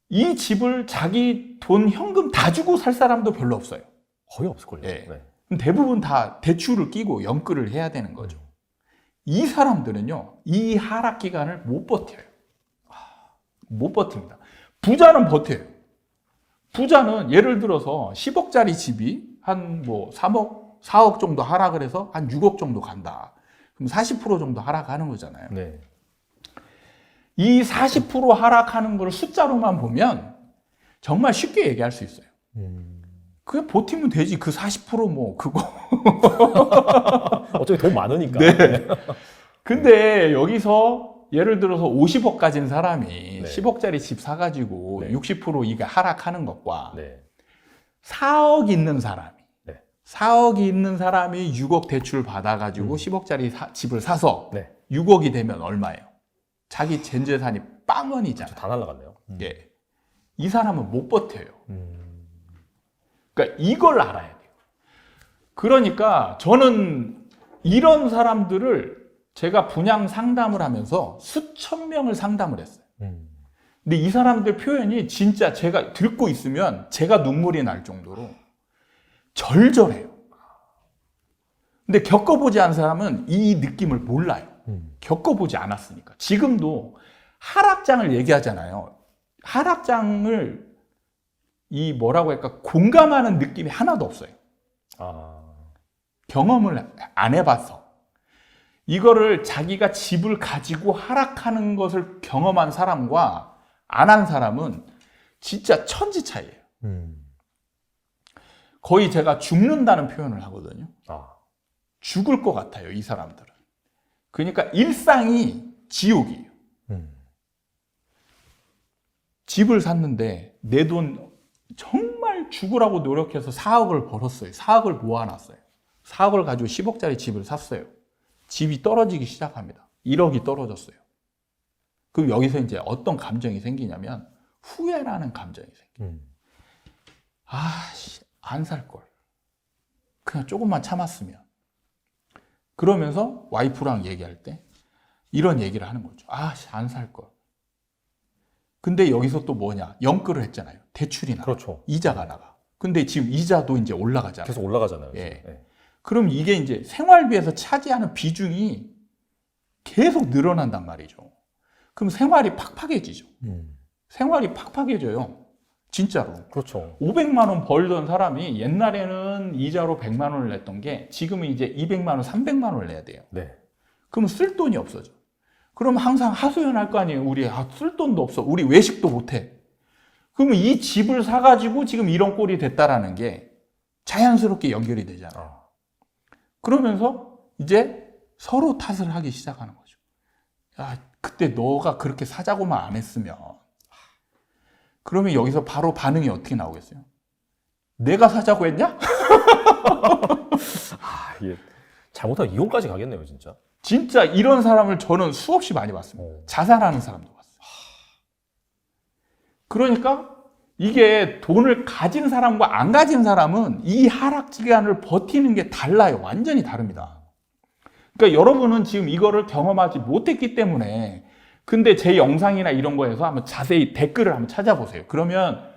이 집을 자기 돈 현금 다 주고 살 사람도 별로 없어요. 거의 없을걸요. 예. 네. 대부분 다 대출을 끼고 연끌을 해야 되는 거죠. 이 사람들은요, 이 하락 기간을 못 버텨요. 못 버팁니다. 부자는 버텨요. 부자는 예를 들어서 10억짜리 집이 한 뭐 3억, 4억 정도 하락을 해서 한 6억 정도 간다. 그럼 40% 정도 하락하는 거잖아요. 네. 이 40% 하락하는 걸 숫자로만 보면 정말 쉽게 얘기할 수 있어요. 그냥 버티면 되지. 그 40% 그거. 어차피 돈 많으니까. 네. 근데 여기서 예를 들어서 50억 가진 사람이 네. 10억짜리 집 사가지고 네. 60% 이게 하락하는 것과 네. 4억 있는 사람이 네. 4억이 있는 사람이 6억 대출 받아가지고 10억짜리 집을 사서 네. 6억이 되면 얼마예요? 자기 전 재산이 빵원이잖아요. 다 날라갔네요. 예. 이 사람은 못 버텨요. 그러니까 이걸 알아야 돼요. 그러니까 저는 이런 사람들을 제가 분양 상담을 하면서 수천 명을 상담을 했어요. 근데 이 사람들 표현이 진짜 제가 듣고 있으면 제가 눈물이 날 정도로 절절해요. 근데 겪어보지 않은 사람은 이 느낌을 몰라요. 겪어보지 않았으니까. 지금도 하락장을 얘기하잖아요. 하락장을 이 뭐라고 할까 공감하는 느낌이 하나도 없어요. 경험을 안 해봐서. 이거를 자기가 집을 가지고 하락하는 것을 경험한 사람과 안 한 사람은 진짜 천지 차이예요. 거의 제가 죽는다는 표현을 하거든요. 죽을 것 같아요, 이 사람들은. 그러니까 일상이 지옥이에요. 집을 샀는데 내 돈 정말 죽으라고 노력해서 4억을 벌었어요. 4억을 모아놨어요. 4억을 가지고 10억짜리 집을 샀어요. 집이 떨어지기 시작합니다. 1억이 떨어졌어요. 그럼 여기서 이제 어떤 감정이 생기냐면 후회라는 감정이 생겨요. 안 살 걸. 그냥 조금만 참았으면. 그러면서 와이프랑 얘기할 때 이런 얘기를 하는 거죠. 안 살 걸. 근데 여기서 또 뭐냐? 영끌을 했잖아요. 대출이 나가. 그렇죠. 이자가 나가. 근데 지금 이자도 이제 올라가잖아요. 계속 올라가잖아요. 예. 네. 그럼 이게 이제 생활비에서 차지하는 비중이 계속 늘어난단 말이죠. 그럼 생활이 팍팍해지죠. 생활이 팍팍해져요. 진짜로. 그렇죠. 500만 원 벌던 사람이 옛날에는 이자로 100만 원을 냈던 게 지금은 이제 200만 원, 300만 원을 내야 돼요. 네. 그럼 쓸 돈이 없어져. 그럼 항상 하소연할 거 아니에요. 우리 쓸 돈도 없어. 우리 외식도 못 해. 그러면 이 집을 사가지고 지금 이런 꼴이 됐다라는 게 자연스럽게 연결이 되잖아요. 그러면서 이제 서로 탓을 하기 시작하는 거죠. 야, 그때 너가 그렇게 사자고만 안 했으면. 그러면 여기서 바로 반응이 어떻게 나오겠어요? 내가 사자고 했냐? 이게 잘못하면 이혼까지 가겠네요, 진짜. 진짜 이런 사람을 저는 수없이 많이 봤습니다. 자살하는 사람도 봤어요. 그러니까 이게 돈을 가진 사람과 안 가진 사람은 이 하락 기간을 버티는 게 달라요. 완전히 다릅니다. 그러니까 여러분은 지금 이거를 경험하지 못했기 때문에 근데 제 영상이나 이런 거에서 한번 자세히 댓글을 한번 찾아보세요. 그러면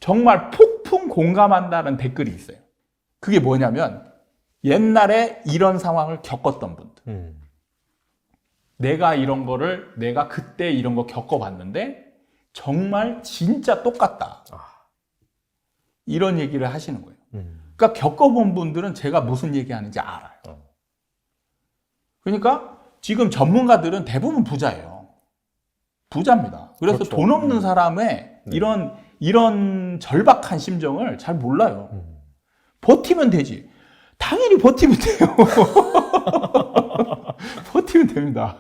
정말 폭풍 공감한다는 댓글이 있어요. 그게 뭐냐면 옛날에 이런 상황을 겪었던 분들. 내가 이런 거를 내가 그때 이런 거 겪어봤는데 정말 진짜 똑같다. 이런 얘기를 하시는 거예요. 그러니까 겪어본 분들은 제가 무슨 얘기하는지 알아요. 그러니까 지금 전문가들은 대부분 부자예요. 부자입니다. 그래서 그렇죠. 돈 없는 사람의 이런 절박한 심정을 잘 몰라요. 버티면 되지. 당연히 버티면 돼요. 버티면 됩니다.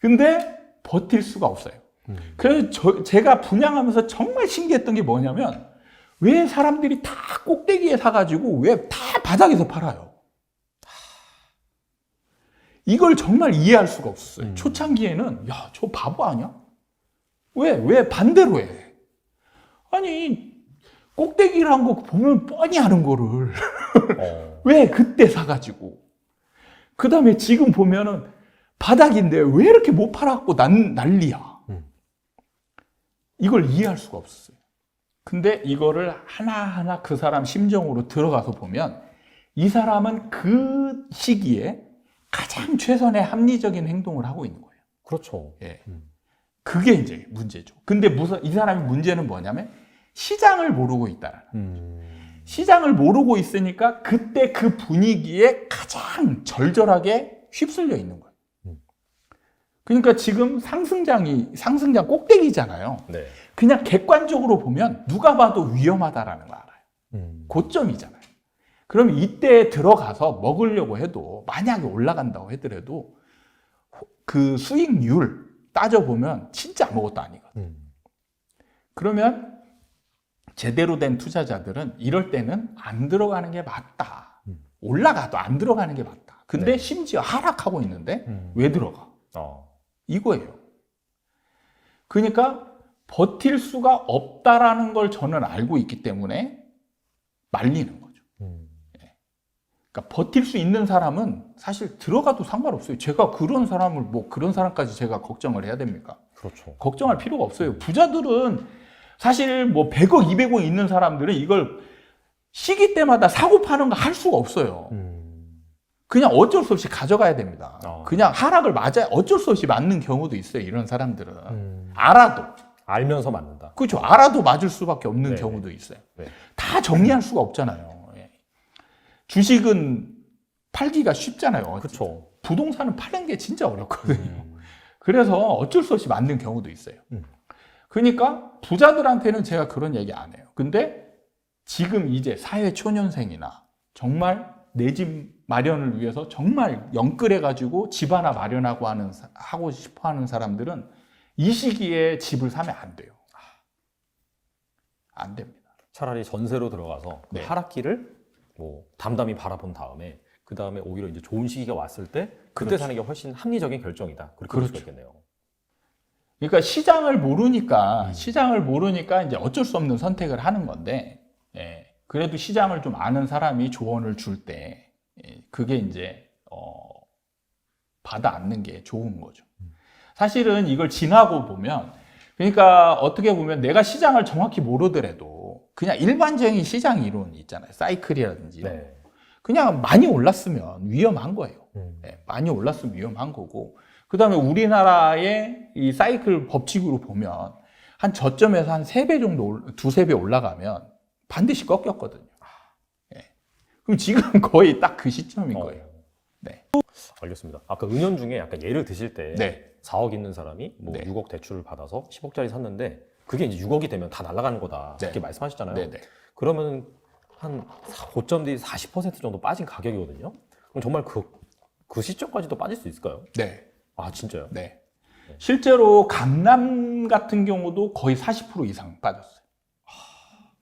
근데 버틸 수가 없어요. 그래서 제가 분양하면서 정말 신기했던 게 뭐냐면 왜 사람들이 다 꼭대기에 사가지고 왜 다 바닥에서 팔아요? 이걸 정말 이해할 수가 없었어요. 초창기에는 야, 저 바보 아니야? 왜 반대로 해? 아니 꼭대기란 거 보면 뻔히 아는 거를 왜 그때 사가지고 그 다음에 지금 보면은 바닥인데 왜 이렇게 못 팔아갖고 난리야. 이걸 이해할 수가 없었어요. 근데 이거를 하나하나 그 사람 심정으로 들어가서 보면 이 사람은 그 시기에 가장 최선의 합리적인 행동을 하고 있는 거예요. 그렇죠. 예. 그게 이제 문제죠. 근데 이 사람의 문제는 뭐냐면 시장을 모르고 있다라는 시장을 모르고 있으니까 그때 그 분위기에 가장 절절하게 휩쓸려 있는 거예요. 그러니까 지금 상승장 꼭대기잖아요. 네. 그냥 객관적으로 보면 누가 봐도 위험하다라는 거 알아요. 고점이잖아요. 그럼 이때 들어가서 먹으려고 해도 만약에 올라간다고 하더라도 그 수익률 따져보면 진짜 아무것도 아니거든요. 그러면 제대로 된 투자자들은 이럴 때는 안 들어가는 게 맞다. 올라가도 안 들어가는 게 맞다. 근데 네. 심지어 하락하고 있는데 왜 들어가? 이거예요. 그러니까 버틸 수가 없다라는 걸 저는 알고 있기 때문에 말리는 거죠. 그러니까 버틸 수 있는 사람은 사실 들어가도 상관없어요. 제가 그런 사람을 뭐 그런 사람까지 제가 걱정을 해야 됩니까? 그렇죠. 걱정할 필요가 없어요. 부자들은 사실 뭐 100억, 200억 있는 사람들은 이걸 시기 때마다 사고 파는 거 할 수가 없어요. 그냥 어쩔 수 없이 가져가야 됩니다. 그냥 하락을 맞아야 어쩔 수 없이 맞는 경우도 있어요. 이런 사람들은. 알아도. 알면서 맞는다. 그렇죠. 알아도 맞을 수밖에 없는 네네. 경우도 있어요. 네. 다 정리할 수가 없잖아요. 주식은 팔기가 쉽잖아요. 그렇죠. 부동산은 파는 게 진짜 어렵거든요. 그래서 어쩔 수 없이 맞는 경우도 있어요. 그러니까 부자들한테는 제가 그런 얘기 안 해요. 근데 지금 이제 사회 초년생이나 정말 내 집 마련을 위해서 정말 영끌해가지고 집 하나 마련하고 하고 싶어 하는 사람들은 이 시기에 집을 사면 안 돼요. 안 됩니다. 차라리 전세로 들어가서 그 네. 하락기를 뭐 담담히 바라본 다음에 그 다음에 오히려 이제 좋은 시기가 왔을 때 그때 그렇죠. 사는 게 훨씬 합리적인 결정이다. 그렇게 볼 수가 있겠네요. 그러니까 시장을 모르니까 이제 어쩔 수 없는 선택을 하는 건데, 그래도 시장을 좀 아는 사람이 조언을 줄 때 그게 이제 받아 안는 게 좋은 거죠. 사실은 이걸 지나고 보면, 그러니까 어떻게 보면 내가 시장을 정확히 모르더라도 그냥 일반적인 시장 이론 있잖아요. 사이클이라든지 이런 거. 그냥 많이 올랐으면 위험한 거예요. 많이 올랐으면 위험한 거고, 그 다음에 우리나라의 이 사이클 법칙으로 보면 한 저점에서 한 3배 정도, 2~3배 올라가면 반드시 꺾였거든요. 그럼 지금 거의 딱 그 시점인 거예요. 네. 알겠습니다. 아까 은연중에 약간 예를 드실 때 네. 4억 있는 사람이 뭐 네. 6억 대출을 받아서 10억짜리 샀는데 그게 이제 6억이 되면 다 날아가는 거다. 네. 이렇게 말씀하셨잖아요. 네네. 그러면 한 고점 뒤 40% 정도 빠진 가격이거든요. 그럼 정말 그 시점까지도 빠질 수 있을까요? 네. 아, 진짜요? 네. 실제로 강남 같은 경우도 거의 40% 이상 빠졌어요.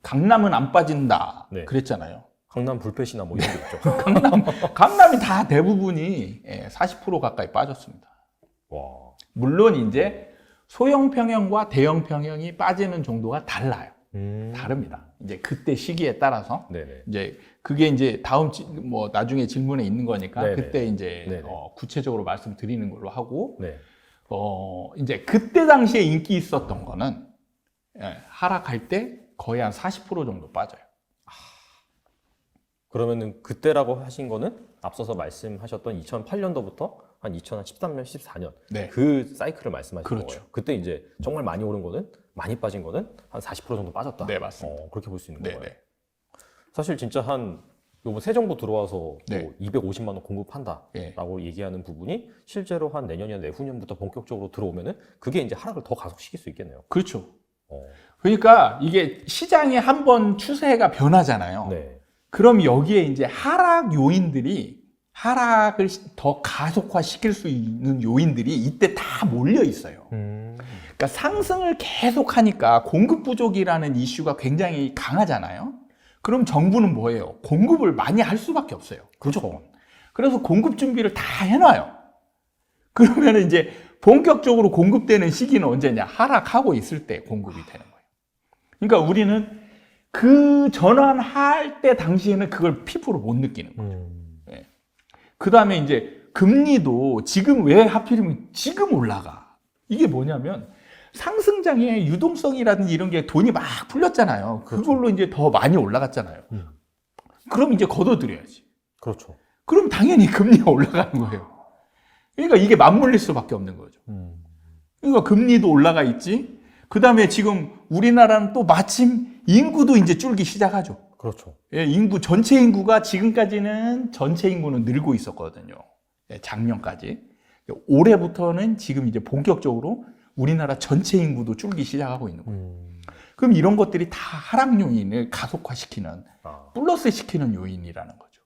강남은 안 빠진다. 네. 그랬잖아요. 강남 불패시나 뭐 이런 게 있죠. 강남이 다 대부분이 40% 가까이 빠졌습니다. 와. 물론 이제 소형 평형과 대형 평형이 빠지는 정도가 달라요. 다릅니다. 이제 그때 시기에 따라서 네네. 이제 그게 이제 뭐 나중에 질문에 있는 거니까 네네. 그때 이제 네네. 구체적으로 말씀드리는 걸로 하고 네. 이제 그때 당시에 인기 있었던 거는 하락할 때 거의 한 40% 정도 빠져요. 그러면은 그때라고 하신 거는 앞서서 말씀하셨던 2008년도부터 한 2013년, 14년 네. 그 사이클을 말씀하신 그렇죠. 거예요. 그때 이제 정말 많이 오른 거는 많이 빠진 거는 한 40% 정도 빠졌다. 네, 맞습니다. 그렇게 볼 수 있는 네, 거예요. 네. 사실 진짜 한 요번 새 정부 들어와서 네. 뭐 250만 원 공급한다라고 네. 얘기하는 부분이 실제로 한 내년이나 내후년부터 본격적으로 들어오면은 그게 이제 하락을 더 가속시킬 수 있겠네요. 그렇죠. 어. 그러니까 이게 시장이 한번 추세가 변하잖아요. 네. 그럼 여기에 이제 하락 요인들이 하락을 더 가속화시킬 수 있는 요인들이 이때 다 몰려 있어요. 그러니까 상승을 계속 하니까 공급 부족이라는 이슈가 굉장히 강하잖아요. 그럼 정부는 뭐예요? 공급을 많이 할 수밖에 없어요. 그렇죠. 그래서 공급 준비를 다 해놔요. 그러면 이제 본격적으로 공급되는 시기는 언제냐? 하락하고 있을 때 공급이 되는 거예요. 그러니까 우리는 그 전환할 때 당시에는 그걸 피부로 못 느끼는 거죠. 그 다음에 이제 금리도 지금 왜 하필이면 지금 올라가? 이게 뭐냐면 상승장의 유동성이라든지 이런 게 돈이 막 풀렸잖아요. 그걸로 이제 더 많이 올라갔잖아요. 그럼 이제 걷어들여야지. 그렇죠. 그럼 당연히 금리가 올라가는 거예요. 그러니까 이게 맞물릴 수밖에 없는 거죠. 그러니까 금리도 올라가 있지. 그 다음에 지금 우리나라는 또 마침 인구도 이제 줄기 시작하죠. 그렇죠. 예, 전체 인구가 지금까지는 전체 인구는 늘고 있었거든요. 예, 작년까지. 올해부터는 지금 이제 본격적으로 우리나라 전체 인구도 줄기 시작하고 있는 거예요. 그럼 이런 것들이 다 하락 요인을 가속화시키는, 플러스 시키는 요인이라는 거죠.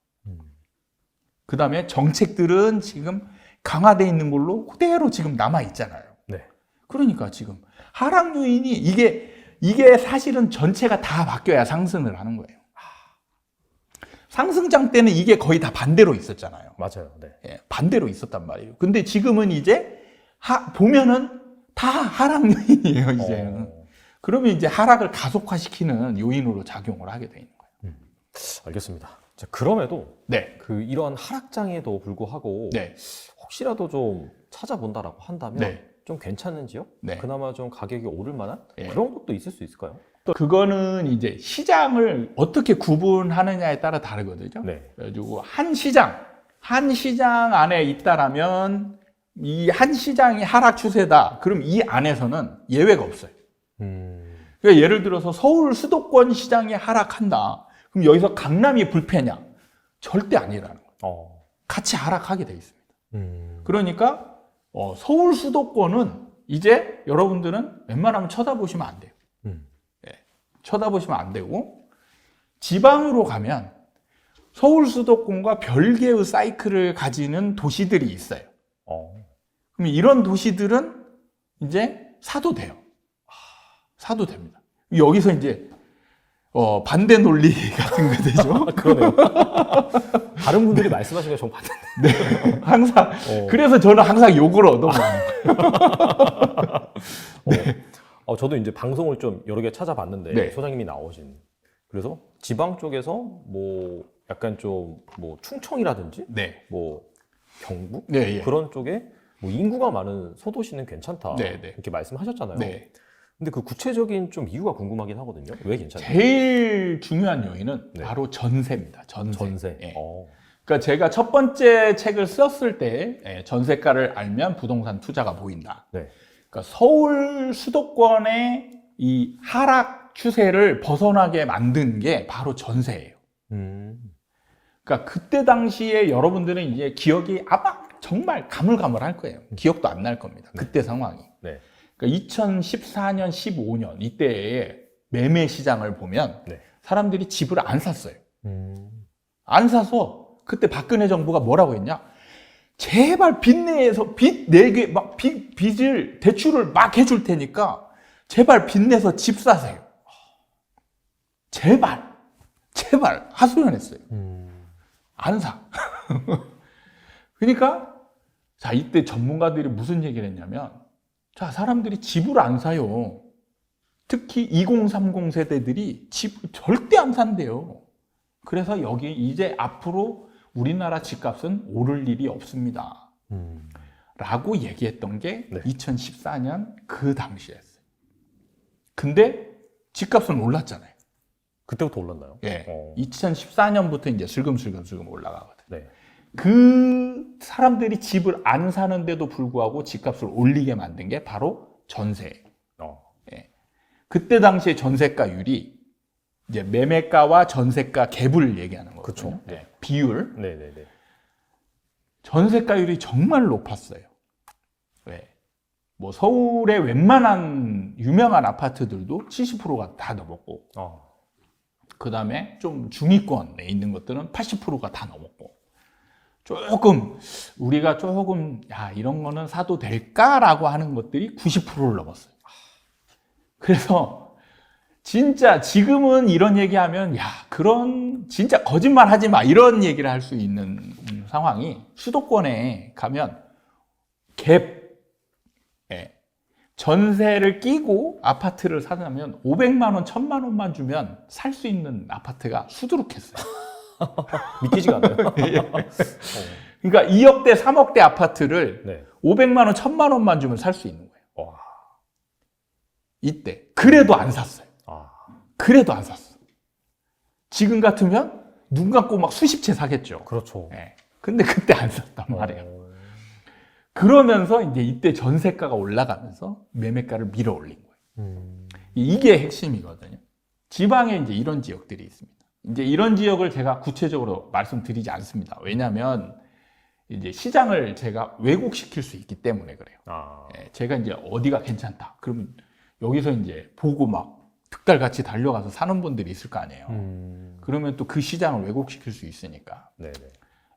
그 다음에 정책들은 지금 강화되어 있는 걸로 그대로 지금 남아 있잖아요. 네. 그러니까 지금 하락 요인이 이게 이게 사실은 전체가 다 바뀌어야 상승을 하는 거예요. 상승장 때는 이게 거의 다 반대로 있었잖아요. 맞아요. 네. 예, 반대로 있었단 말이에요. 근데 지금은 이제 보면은 다 하락 요인이에요, 이제는. 그러면 이제 하락을 가속화시키는 요인으로 작용을 하게 돼 있는 거예요. 알겠습니다. 자, 그럼에도 네. 그 이런 하락장에도 불구하고 네. 혹시라도 좀 찾아본다라고 한다면 네. 좀 괜찮은 지역? 네. 그나마 좀 가격이 오를 만한 네. 그런 것도 있을 수 있을까요? 또 그거는 이제 시장을 어떻게 구분하느냐에 따라 다르거든요. 네. 그래가지고 한 시장 안에 있다라면 이 한 시장이 하락 추세다. 그럼 이 안에서는 예외가 없어요. 그러니까 예를 들어서 서울 수도권 시장이 하락한다. 그럼 여기서 강남이 불패냐? 절대 아니라는 거예요. 같이 하락하게 돼 있습니다. 그러니까 서울 수도권은 이제 여러분들은 웬만하면 쳐다보시면 안 돼요. 쳐다보시면 안 되고, 지방으로 가면 서울 수도권과 별개의 사이클을 가지는 도시들이 있어요. 그럼 이런 도시들은 이제 사도 돼요. 사도 됩니다. 여기서 이제 반대 논리 같은 거 되죠. 그러네요. 다른 분들이 말씀하신 거 좀 봤는데. 네, 항상 그래서 저는 항상 욕을 얻어먹는 거예요. 저도 이제 방송을 좀 여러 개 찾아봤는데 네. 소장님이 나오신 그래서 지방 쪽에서 뭐 약간 좀 뭐 충청이라든지 네. 뭐 경북 네, 예. 그런 쪽에 뭐 인구가 많은 소도시는 괜찮다 네, 네. 이렇게 말씀하셨잖아요. 네. 근데 그 구체적인 좀 이유가 궁금하긴 하거든요. 왜 괜찮나요? 제일 중요한 요인은 네. 바로 전세입니다. 전세. 예. 그러니까 제가 첫 번째 책을 썼을 때 전세가를 알면 부동산 투자가 보인다. 네. 그러니까 서울 수도권의 이 하락 추세를 벗어나게 만든 게 바로 전세예요. 그러니까 그때 당시에 여러분들은 이제 기억이 아마 정말 가물가물할 거예요. 기억도 안 날 겁니다. 그때 상황이. 네. 그러니까 2014년, 15년 이때의 매매 시장을 보면 네. 사람들이 집을 안 샀어요. 안 사서 그때 박근혜 정부가 뭐라고 했냐? 제발 빚 내게 막 빚을 대출을 막 해줄 테니까 제발 빚 내서 집 사세요. 제발 하소연했어요. 안 사. 그러니까 자 이때 전문가들이 무슨 얘기를 했냐면 자 사람들이 집을 안 사요. 특히 2030 세대들이 집을 절대 안 산대요. 그래서 여기 이제 앞으로 우리나라 집값은 오를 일이 없습니다. 라고 얘기했던 게 네. 2014년 그 당시였어요. 근데 집값은 올랐잖아요. 그때부터 올랐나요? 예. 2014년부터 이제 슬금슬금 올라가거든. 네. 그 사람들이 집을 안 사는데도 불구하고 집값을 올리게 만든 게 바로 전세예요. 예. 그때 당시에 전세가율이 이제 매매가와 전세가 갭을 얘기하는 거거든요. 그쵸. 네. 비율. 네네네. 전세가율이 정말 높았어요. 왜? 뭐 서울의 웬만한 유명한 아파트들도 70%가 다 넘었고, 그 다음에 좀 중위권에 있는 것들은 80%가 다 넘었고, 우리가 조금 이런 거는 사도 될까라고 하는 것들이 90%를 넘었어요. 그래서 진짜 지금은 이런 얘기하면 그런 진짜 거짓말 하지 마 이런 얘기를 할 수 있는 상황이 수도권에 가면 갭 전세를 끼고 아파트를 사자면 500만 원, 1000만 원만 주면 살 수 있는 아파트가 수두룩했어요. 믿기지가 않아요. 그러니까 2억대, 3억대 아파트를 네. 500만 원, 1000만 원만 주면 살 수 있는 거예요. 와. 이때. 그래도 안 샀어요. 그래도 안 샀어. 지금 같으면 눈 감고 막 수십 채 사겠죠. 그렇죠. 네. 근데 그때 안 샀단 말이에요. 그러면서 이제 이때 전세가가 올라가면서 매매가를 밀어 올린 거예요. 이게 핵심이거든요. 지방에 이제 이런 지역들이 있습니다. 이제 이런 지역을 제가 구체적으로 말씀드리지 않습니다. 왜냐하면 이제 시장을 제가 왜곡시킬 수 있기 때문에 그래요. 예, 제가 이제 어디가 괜찮다. 그러면 여기서 이제 보고 막 득달같이 달려가서 사는 분들이 있을 거 아니에요. 그러면 또 그 시장을 왜곡시킬 수 있으니까. 네네.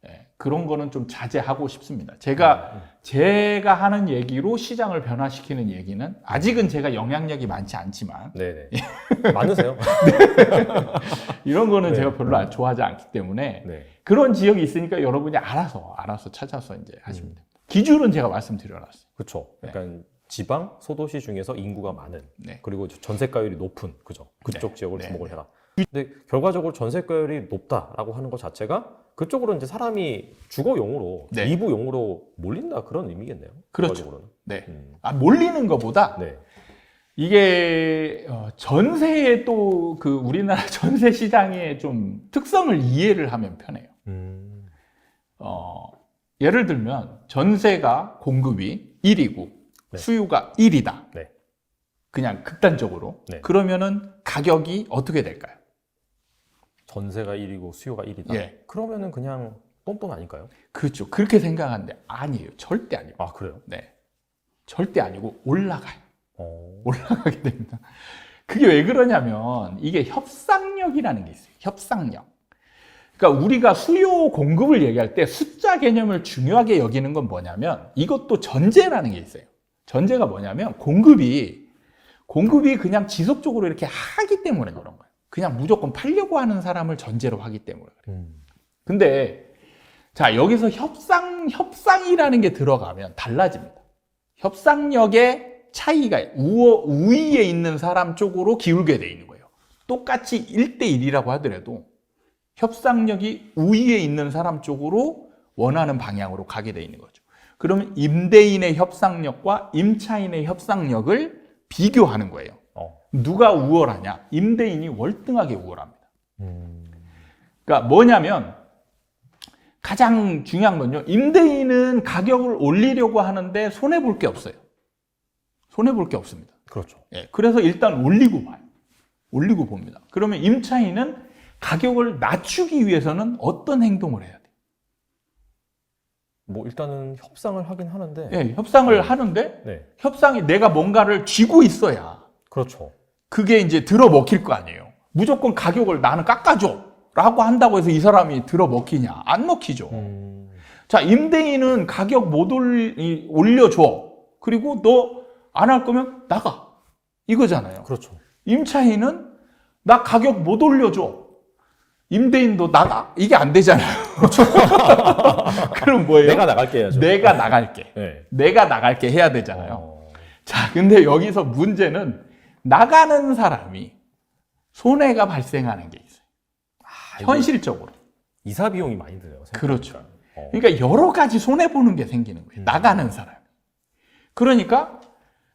예, 그런 거는 좀 자제하고 싶습니다. 제가 하는 얘기로 시장을 변화시키는 얘기는 아직은 제가 영향력이 많지 않지만 네네. 많으세요? 이런 거는 네. 제가 별로 좋아하지 않기 때문에 네. 그런 지역이 있으니까 여러분이 알아서 찾아서 이제 하시면 됩니다. 기준은 제가 말씀드려놨어요. 그렇죠. 약간 지방 소도시 중에서 인구가 많은 네. 그리고 전세가율이 높은 그쪽 네. 지역을 네. 주목을 해라. 근데 결과적으로 전세가율이 높다라고 하는 것 자체가 그쪽으로 이제 사람이 주거용으로 네. 이부용으로 몰린다 그런 의미겠네요. 그렇죠. 결과적으로는. 네. 몰리는 것보다 네. 이게 전세의 또 그 우리나라 전세 시장의 좀 특성을 이해를 하면 편해요. 예를 들면 전세가 공급이 1이고 네. 수요가 1이다. 네. 그냥 극단적으로. 네. 그러면은 가격이 어떻게 될까요? 전세가 1이고 수요가 1이다. 예. 그러면은 그냥 똔똔 아닐까요? 그렇죠. 그렇게 생각하는데 아니에요. 절대 아니고. 아 그래요? 네. 절대 아니고 올라가요. 어... 올라가게 됩니다. 그게 왜 그러냐면 이게 협상력이라는 게 있어요. 협상력. 그러니까 우리가 수요 공급을 얘기할 때 숫자 개념을 중요하게 여기는 건 뭐냐면 이것도 전제라는 게 있어요. 전제가 뭐냐면 공급이 그냥 지속적으로 이렇게 하기 때문에 그런 거예요. 그냥 무조건 팔려고 하는 사람을 전제로 하기 때문에 그래요. 근데 자 여기서 협상이라는 게 들어가면 달라집니다. 협상력의 차이가 우위에 있는 사람 쪽으로 기울게 돼 있는 거예요. 똑같이 1대1이라고 하더라도 협상력이 우위에 있는 사람 쪽으로 원하는 방향으로 가게 돼 있는 거죠. 그러면 임대인의 협상력과 임차인의 협상력을 비교하는 거예요. 누가 우월하냐? 임대인이 월등하게 우월합니다. 그러니까 뭐냐면 가장 중요한 건요. 임대인은 가격을 올리려고 하는데 손해볼 게 없어요. 손해볼 게 없습니다. 그렇죠. 예, 그래서 일단 올리고 봐요. 올리고 봅니다. 그러면 임차인은 가격을 낮추기 위해서는 어떤 행동을 해야 돼요? 뭐 일단은 협상을 하긴 하는데. 예, 협상을 하는데 네. 협상이 내가 뭔가를 쥐고 있어야 그렇죠. 그게 이제 들어먹힐 거 아니에요. 무조건 가격을 나는 깎아줘 라고 한다고 해서 이 사람이 들어먹히냐? 안 먹히죠. 자, 임대인은 가격 못 올려줘. 그리고 너 안 할 거면 나가. 이거잖아요. 그렇죠. 임차인은 나 가격 못 올려줘. 임대인도 나가. 이게 안 되잖아요. 그렇죠. 그럼 뭐예요? 내가 나갈게 해야죠. 내가 나갈게. 네. 내가 나갈게 해야 되잖아요. 자, 근데 여기서 문제는 나가는 사람이 손해가 발생하는 게 있어요. 현실적으로. 이사 비용이 많이 들어요. 그렇죠. 그러니까 여러 가지 손해보는 게 생기는 거예요. 나가는 사람이. 그러니까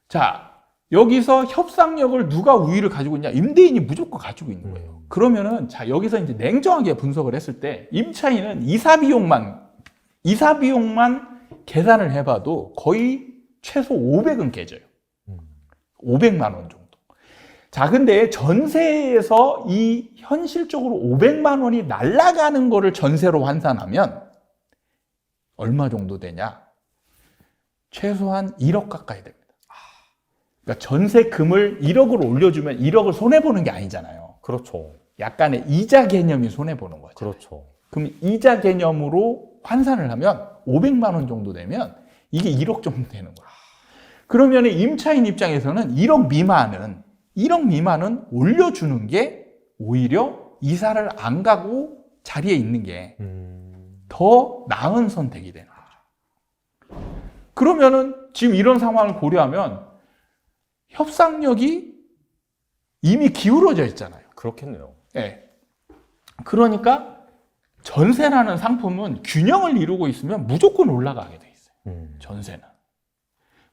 자 여기서 협상력을 누가 우위를 가지고 있냐? 임대인이 무조건 가지고 있는 거예요. 그러면은 자 여기서 이제 냉정하게 분석을 했을 때 임차인은 이사 비용만 계산을 해봐도 거의 최소 500은 깨져요. 500만 원 정도. 자, 근데 전세에서 이 현실적으로 500만 원이 날아가는 거를 전세로 환산하면 얼마 정도 되냐? 최소한 1억 가까이 됩니다. 그러니까 전세금을 1억을 올려주면 1억을 손해보는 게 아니잖아요. 그렇죠. 약간의 이자 개념이 손해보는 거죠. 그렇죠. 그럼 이자 개념으로 환산을 하면 500만 원 정도 되면 이게 1억 정도 되는 거예요. 그러면 임차인 입장에서는 1억 미만은 올려주는 게 오히려 이사를 안 가고 자리에 있는 게 더 나은 선택이 되는 거죠. 그러면은 지금 이런 상황을 고려하면 협상력이 이미 기울어져 있잖아요. 그렇겠네요. 네. 그러니까 전세라는 상품은 균형을 이루고 있으면 무조건 올라가게 돼 있어요. 전세는.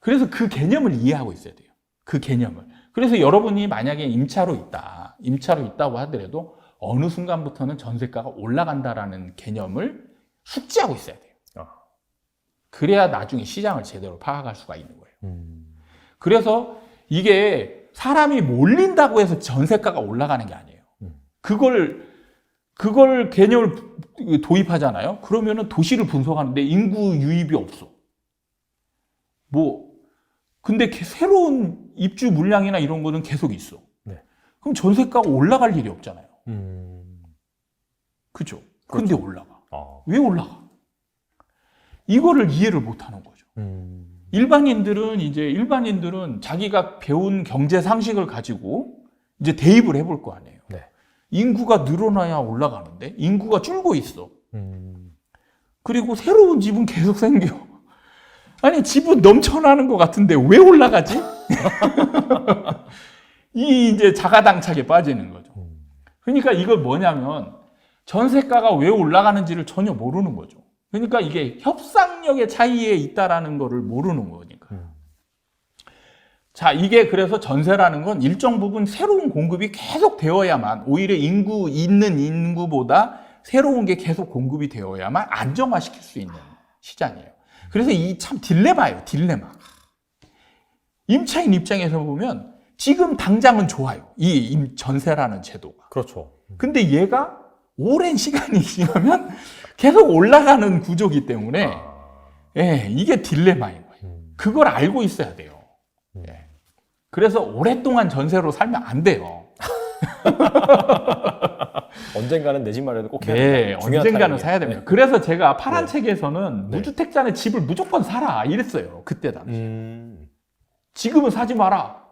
그래서 그 개념을 이해하고 있어야 돼요. 그 개념을. 그래서 여러분이 만약에 임차로 있다고 하더라도 어느 순간부터는 전세가가 올라간다라는 개념을 숙지하고 있어야 돼요. 그래야 나중에 시장을 제대로 파악할 수가 있는 거예요. 그래서 이게 사람이 몰린다고 해서 전세가가 올라가는 게 아니에요. 그걸 개념을 도입하잖아요. 그러면은 도시를 분석하는데 인구 유입이 없어. 근데 새로운 입주 물량이나 이런 거는 계속 있어. 네. 그럼 전세가가 올라갈 일이 없잖아요. 그죠? 근데 올라가. 왜 올라가? 이거를 이해를 못 하는 거죠. 일반인들은 자기가 배운 경제 상식을 가지고 이제 대입을 해볼 거 아니에요. 네. 인구가 늘어나야 올라가는데 인구가 줄고 있어. 그리고 새로운 집은 계속 생겨. 아니, 집은 넘쳐나는 것 같은데 왜 올라가지? 이 이제 자가당착에 빠지는 거죠. 그러니까 이걸 뭐냐면 전세가가 왜 올라가는지를 전혀 모르는 거죠. 그러니까 이게 협상력의 차이에 있다라는 거를 모르는 거니까. 자, 이게 그래서 전세라는 건 일정 부분 새로운 공급이 계속 되어야만, 오히려 있는 인구보다 새로운 게 계속 공급이 되어야만 안정화시킬 수 있는 시장이에요. 그래서 이 참 딜레마예요, 딜레마. 임차인 입장에서 보면 지금 당장은 좋아요, 이 전세라는 제도가. 그렇죠. 근데 얘가 오랜 시간이 지나면 계속 올라가는 구조기 때문에 예, 이게 딜레마인 거예요. 그걸 알고 있어야 돼요. 예. 그래서 오랫동안 전세로 살면 안 돼요. 언젠가는 내 집 마련을 꼭 해야 네, 됩니다. 중요한 언젠가는 타이밍에. 사야 됩니다. 그래서 제가 파란 네. 책에서는 네. 무주택자는 집을 무조건 사라 이랬어요. 그때 당시. 지금은 사지 마라.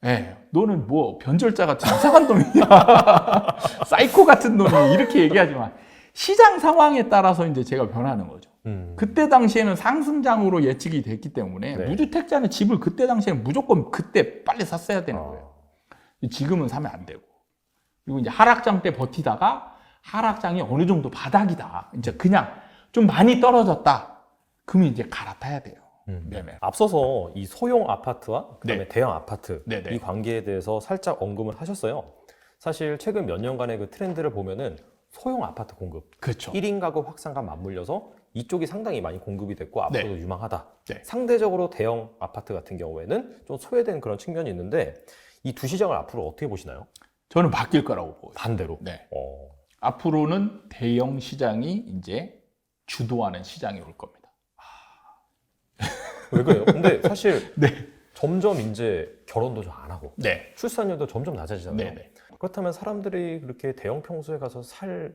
예, 너는 뭐 변절자 같은 이상한 놈이야. 사이코 같은 놈이 이렇게 얘기하지만 시장 상황에 따라서 이제 제가 변하는 거죠. 그때 당시에는 상승장으로 예측이 됐기 때문에 네. 무주택자는 집을 그때 당시에는 무조건 그때 빨리 샀어야 되는 거예요. 지금은 사면 안 되고. 그리고 이제 하락장 때 버티다가 하락장이 어느 정도 바닥이다. 이제 그냥 좀 많이 떨어졌다. 그러면 이제 갈아타야 돼요. 매매. 앞서서 이 소형 아파트와 그다음에 네. 대형 아파트 네네. 이 관계에 대해서 살짝 언급을 하셨어요. 사실 최근 몇 년간의 그 트렌드를 보면은 소형 아파트 공급, 그렇죠. 1인 가구 확산과 맞물려서 이쪽이 상당히 많이 공급이 됐고 앞으로도 네. 유망하다. 네. 상대적으로 대형 아파트 같은 경우에는 좀 소외된 그런 측면이 있는데 이 두 시장을 앞으로 어떻게 보시나요? 저는 바뀔 거라고 보고 있어요. 반대로. 네. 앞으로는 대형 시장이 이제 주도하는 시장이 올 겁니다. 왜 그래요? 근데 사실 네. 점점 이제 결혼도 좀 안 하고 네. 출산율도 점점 낮아지잖아요. 네네. 그렇다면 사람들이 그렇게 대형 평수에 가서 살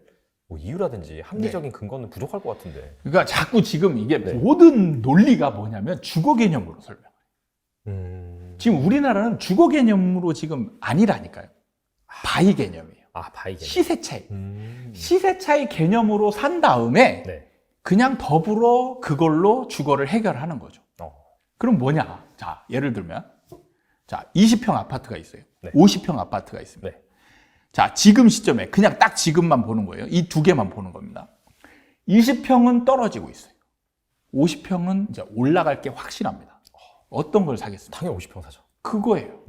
뭐 이유라든지 합리적인 근거는 부족할 것 같은데. 그러니까 자꾸 지금 이게 네. 모든 논리가 뭐냐면 주거 개념으로 설명해요. 지금 우리나라는 주거 개념으로 지금 아니라니까요. 바이 개념이에요. 아, 바이 개념. 시세 차이. 시세 차이 개념으로 산 다음에 네. 그냥 더불어 그걸로 주거를 해결하는 거죠. 그럼 뭐냐? 자, 예를 들면 자, 20평 아파트가 있어요. 네. 50평 아파트가 있습니다. 네. 자, 지금 시점에 그냥 딱 지금만 보는 거예요. 이 두 개만 보는 겁니다. 20평은 떨어지고 있어요. 50평은 이제 올라갈 게 확실합니다. 어떤 걸 사겠습니까? 당연히 50평 사죠. 그거예요.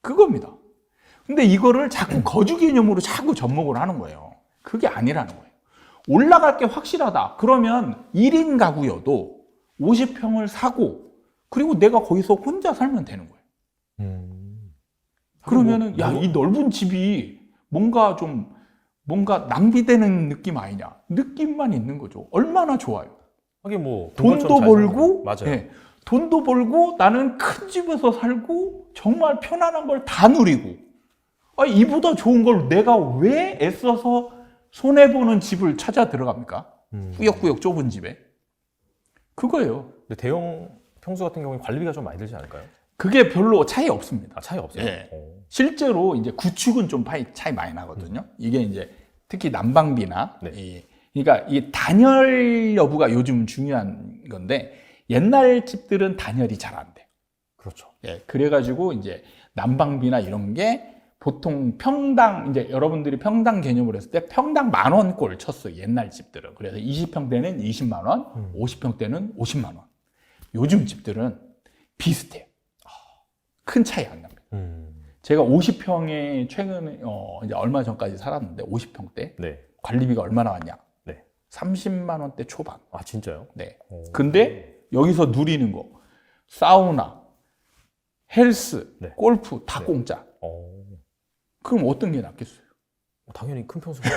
그겁니다. 근데 이거를 자꾸 거주 개념으로 자꾸 접목을 하는 거예요. 그게 아니라는 거예요. 올라갈 게 확실하다. 그러면 1인 가구여도 50평을 사고 그리고 내가 거기서 혼자 살면 되는 거예요. 그러면은 야, 이 넓은 집이 뭔가 낭비되는 느낌 아니냐? 느낌만 있는 거죠. 얼마나 좋아요. 하긴 뭐 돈도 벌고, 맞아요. 네, 돈도 벌고 나는 큰 집에서 살고 정말 편안한 걸 다 누리고. 아, 이보다 좋은 걸 내가 왜 애써서 손해 보는 집을 찾아 들어갑니까? 꾸역꾸역 좁은 집에. 그거예요. 근데 대형 평수 같은 경우에 관리비가 좀 많이 들지 않을까요? 그게 별로 차이 없습니다. 아, 차이 없어요? 예. 실제로 이제 구축은 좀 차이 많이 나거든요. 이게 이제 특히 난방비나, 네. 그러니까 이 단열 여부가 요즘 중요한 건데 옛날 집들은 단열이 잘 안 돼요. 그렇죠. 예. 그래가지고 이제 난방비나 이런 게 보통 평당, 이제 여러분들이 평당 개념으로 했을 때 평당 10,000원꼴 쳤어요. 옛날 집들은. 그래서 20평 때는 20만 원, 50평 때는 50만 원. 요즘 집들은 비슷해요. 큰 차이 안 납니다. 제가 50평에 최근에 이제 얼마 전까지 살았는데 50평 때 네. 관리비가 얼마나 왔냐? 네. 30만 원대 초반. 아, 진짜요? 네. 근데 여기서 누리는 거 사우나, 헬스, 네. 골프 다 네. 공짜. 그럼 어떤 게 낫겠어요? 당연히 큰 평수가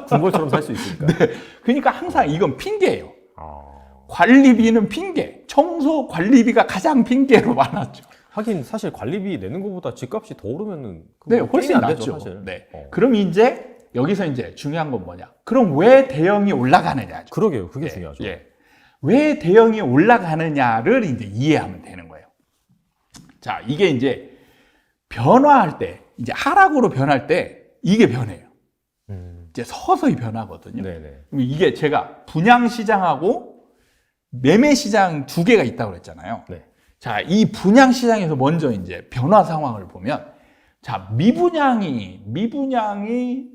궁궐처럼 살 수 있으니까. 네. 그러니까 항상 이건 핑계예요. 아. 관리비는 핑계. 청소 관리비가 가장 핑계로 많았죠. 하긴 사실 관리비 내는 것보다 집값이 더 오르면은 네, 훨씬 안 낫죠. 되죠, 사실. 네. 그럼 이제 여기서 이제 중요한 건 뭐냐? 그럼 왜 대형이 올라가느냐죠. 그러게요. 그게 중요하죠. 왜 대형이 올라가느냐를 이제 이해하면 되는 거예요. 자, 이게 이제 변화할 때, 이제 하락으로 변할 때 이게 변해요. 이제 서서히 변하거든요. 네네. 이게 제가 분양 시장하고 매매 시장 두 개가 있다고 그랬잖아요. 네. 자, 이 분양 시장에서 먼저 이제 변화 상황을 보면, 자, 미분양이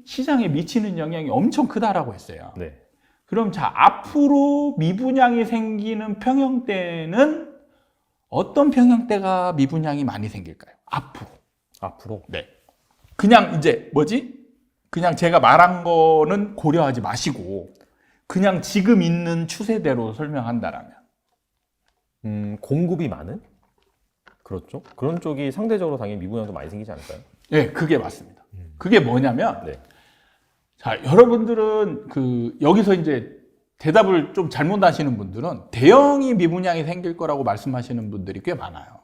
시장에 미치는 영향이 엄청 크다라고 했어요. 네. 그럼 자, 앞으로 미분양이 생기는 평형대는 어떤 평형대가 미분양이 많이 생길까요? 앞으로. 네. 그냥 이제 그냥 제가 말한 거는 고려하지 마시고 그냥 지금 있는 추세대로 설명한다라면. 공급이 많은? 그렇죠. 그런 쪽이 상대적으로 당연히 미분양도 많이 생기지 않을까요? 네, 그게 맞습니다. 그게 뭐냐면, 네. 자, 여러분들은 여기서 이제 대답을 좀 잘못 하시는 분들은 대형이 미분양이 생길 거라고 말씀하시는 분들이 꽤 많아요.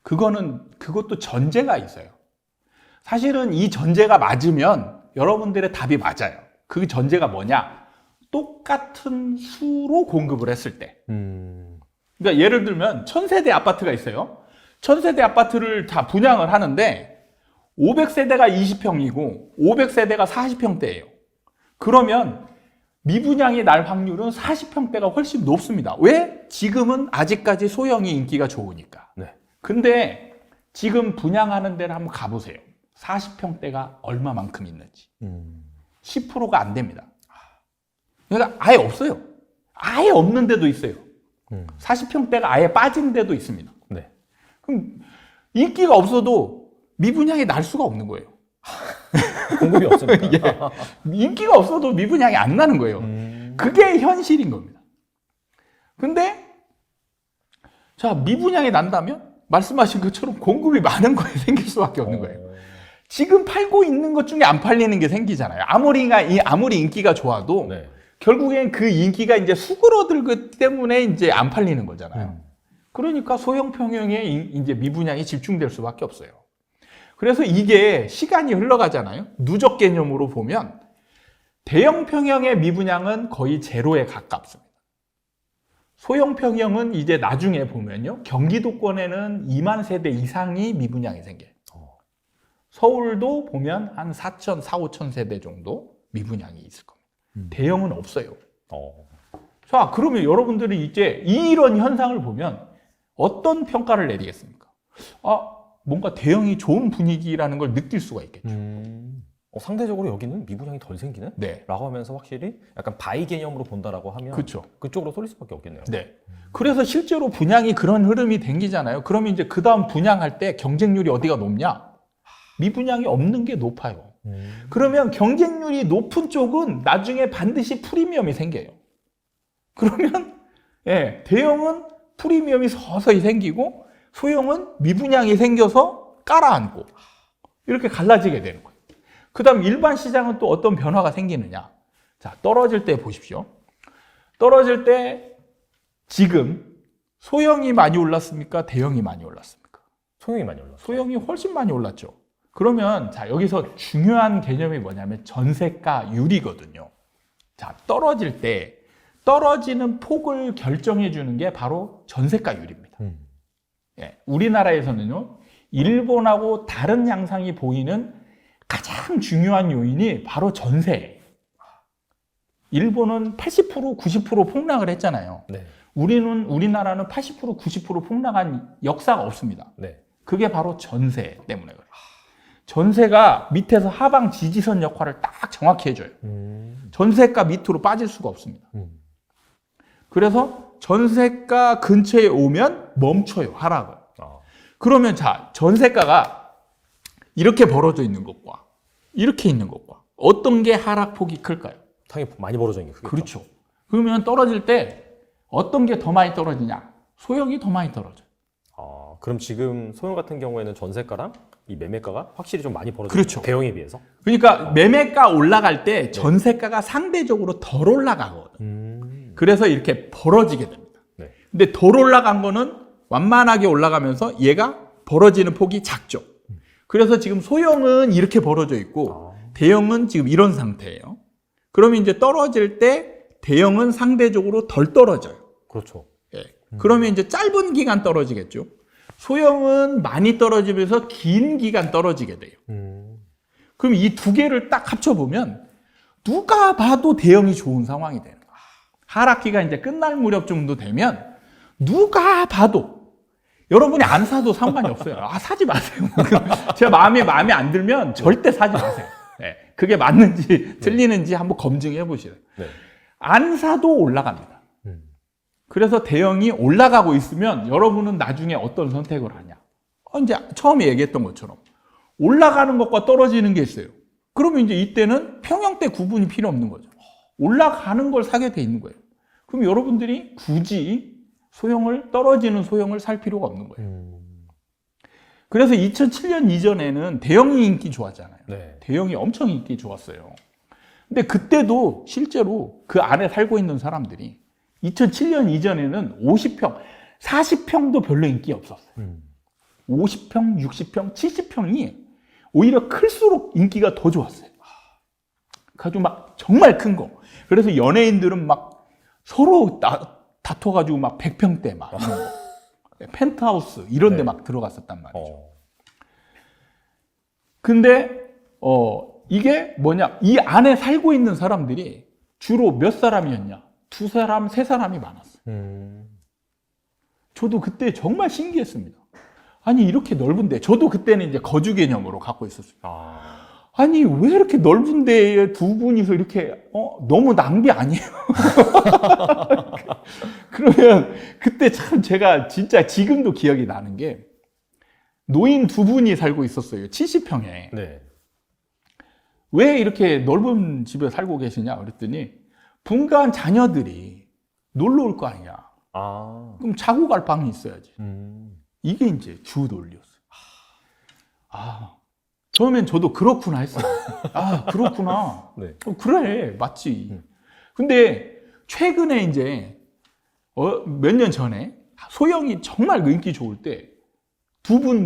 그것도 전제가 있어요. 사실은 이 전제가 맞으면 여러분들의 답이 맞아요. 그 전제가 뭐냐? 똑같은 수로 공급을 했을 때. 그러니까 예를 들면 1000세대 아파트가 있어요. 1000세대 아파트를 다 분양을 하는데 500세대가 20평이고 500세대가 40평대예요. 그러면 미분양이 날 확률은 40평대가 훨씬 높습니다. 왜? 지금은 아직까지 소형이 인기가 좋으니까. 네. 근데 지금 분양하는 데를 한번 가보세요. 40평대가 얼마만큼 있는지. 10%가 안 됩니다. 그러니까 아예 없어요. 아예 없는 데도 있어요. 40평대가 아예 빠진 데도 있습니다. 네. 그럼 인기가 없어도 미분양이 날 수가 없는 거예요. 공급이 없으니까. 예. 인기가 없어도 미분양이 안 나는 거예요. 그게 현실인 겁니다. 근데 자, 미분양이 난다면 말씀하신 것처럼 공급이 많은 거에 생길 수밖에 없는 거예요. 지금 팔고 있는 것 중에 안 팔리는 게 생기잖아요. 아무리 인기가 좋아도 네. 결국엔 그 인기가 이제 수그러들기 때문에 이제 안 팔리는 거잖아요. 그러니까 소형 평형에 이제 미분양이 집중될 수밖에 없어요. 그래서 이게 시간이 흘러가잖아요. 누적 개념으로 보면 대형 평형의 미분양은 거의 제로에 가깝습니다. 소형 평형은 이제 나중에 보면요. 경기도권에는 2만 세대 이상이 미분양이 생겨요. 서울도 보면 한 4천, 5천 세대 정도 미분양이 있을 겁니다. 대형은 없어요. 자, 그러면 여러분들이 이제 이런 현상을 보면 어떤 평가를 내리겠습니까? 뭔가 대형이 좋은 분위기라는 걸 느낄 수가 있겠죠. 상대적으로 여기는 미분양이 덜 생기네? 네. 라고 하면서 확실히 약간 바이 개념으로 본다라고 하면 그렇죠. 그쪽으로 쏠릴 수밖에 없겠네요. 네. 그래서 실제로 분양이 그런 흐름이 생기잖아요. 그러면 이제 그 다음 분양할 때 경쟁률이 어디가 높냐? 미분양이 없는 게 높아요. 그러면 경쟁률이 높은 쪽은 나중에 반드시 프리미엄이 생겨요. 그러면 예, 대형은 프리미엄이 서서히 생기고 소형은 미분양이 생겨서 깔아앉고 이렇게 갈라지게 되는 거예요. 그 다음 일반 시장은 또 어떤 변화가 생기느냐. 자, 떨어질 때 보십시오. 떨어질 때 지금 소형이 많이 올랐습니까? 대형이 많이 올랐습니까? 소형이 많이 올랐어요. 소형이 훨씬 많이 올랐죠. 그러면 자, 여기서 중요한 개념이 뭐냐면 전세가율이거든요. 자, 떨어질 때 떨어지는 폭을 결정해 주는 게 바로 전세가율입니다. 예, 우리나라에서는요, 일본하고 다른 양상이 보이는 가장 중요한 요인이 바로 전세예요. 일본은 80%, 90% 폭락을 했잖아요. 네. 우리나라는 80%, 90% 폭락한 역사가 없습니다. 네. 그게 바로 전세 때문에 그래요. 전세가 밑에서 하방 지지선 역할을 딱 정확히 해줘요. 전세가 밑으로 빠질 수가 없습니다. 그래서 전세가 근처에 오면 멈춰요, 하락을. 그러면 자, 전세가가 이렇게 벌어져 있는 것과 이렇게 있는 것과 어떤 게 하락폭이 클까요? 당연히 많이 벌어져 있는 게 크겠죠. 그렇죠. 그러면 떨어질 때 어떤 게 더 많이 떨어지냐? 소형이 더 많이 떨어져요. 그럼 지금 소형 같은 경우에는 전세가랑 이 매매가가 확실히 좀 많이 벌어져요. 그렇죠. 대형에 비해서. 그러니까 매매가 올라갈 때 전세가가 상대적으로 덜 올라가거든. 그래서 이렇게 벌어지게 됩니다. 네. 근데 덜 올라간 거는 완만하게 올라가면서 얘가 벌어지는 폭이 작죠. 그래서 지금 소형은 이렇게 벌어져 있고 대형은 지금 이런 상태예요. 그러면 이제 떨어질 때 대형은 상대적으로 덜 떨어져요. 그렇죠. 예. 그러면 이제 짧은 기간 떨어지겠죠. 소형은 많이 떨어지면서 긴 기간 떨어지게 돼요. 그럼 이 두 개를 딱 합쳐보면 누가 봐도 대형이 좋은 상황이 되는 거야. 하락기가 이제 끝날 무렵 정도 되면 누가 봐도 여러분이 안 사도 상관이 없어요. 아, 사지 마세요. 제가 마음에 안 들면 절대 사지 마세요. 네. 그게 맞는지 틀리는지 한번 검증해 보시래요. 네. 안 사도 올라갑니다. 그래서 대형이 올라가고 있으면 여러분은 나중에 어떤 선택을 하냐. 이제 처음에 얘기했던 것처럼 올라가는 것과 떨어지는 게 있어요. 그러면 이제 이때는 평형대 구분이 필요 없는 거죠. 올라가는 걸 사게 돼 있는 거예요. 그럼 여러분들이 굳이 떨어지는 소형을 살 필요가 없는 거예요. 그래서 2007년 이전에는 대형이 인기 좋았잖아요. 네. 대형이 엄청 인기 좋았어요. 근데 그때도 실제로 그 안에 살고 있는 사람들이 2007년 이전에는 50평, 40평도 별로 인기 없었어요. 50평, 60평, 70평이 오히려 클수록 인기가 더 좋았어요. 가지고 막 정말 큰 거. 그래서 연예인들은 막 서로 다퉈가지고 막 100평대 막 이런 거. 펜트하우스 이런 데 막 들어갔었단 말이죠. 근데 이게 뭐냐? 이 안에 살고 있는 사람들이 주로 몇 사람이었냐? 2사람, 3사람이 많았어요. 저도 그때 정말 신기했습니다. 아니 이렇게 넓은데 저도 그때는 이제 거주 개념으로 갖고 있었어요. 아니 왜 이렇게 넓은 데에 두 분이서 이렇게 너무 낭비 아니에요? 그러면 그때 참 제가 진짜 지금도 기억이 나는 게 노인 두 분이 살고 있었어요. 70평에. 네. 왜 이렇게 넓은 집에 살고 계시냐 그랬더니 분가한 자녀들이 놀러 올 거 아니야. 그럼 자고 갈 방이 있어야지. 이게 이제 주 논리였어요. 처음엔 저도 그렇구나 했어요. 그렇구나. 네. 그래, 맞지. 근데 최근에 이제 몇 년 전에 소형이 정말 인기 좋을 때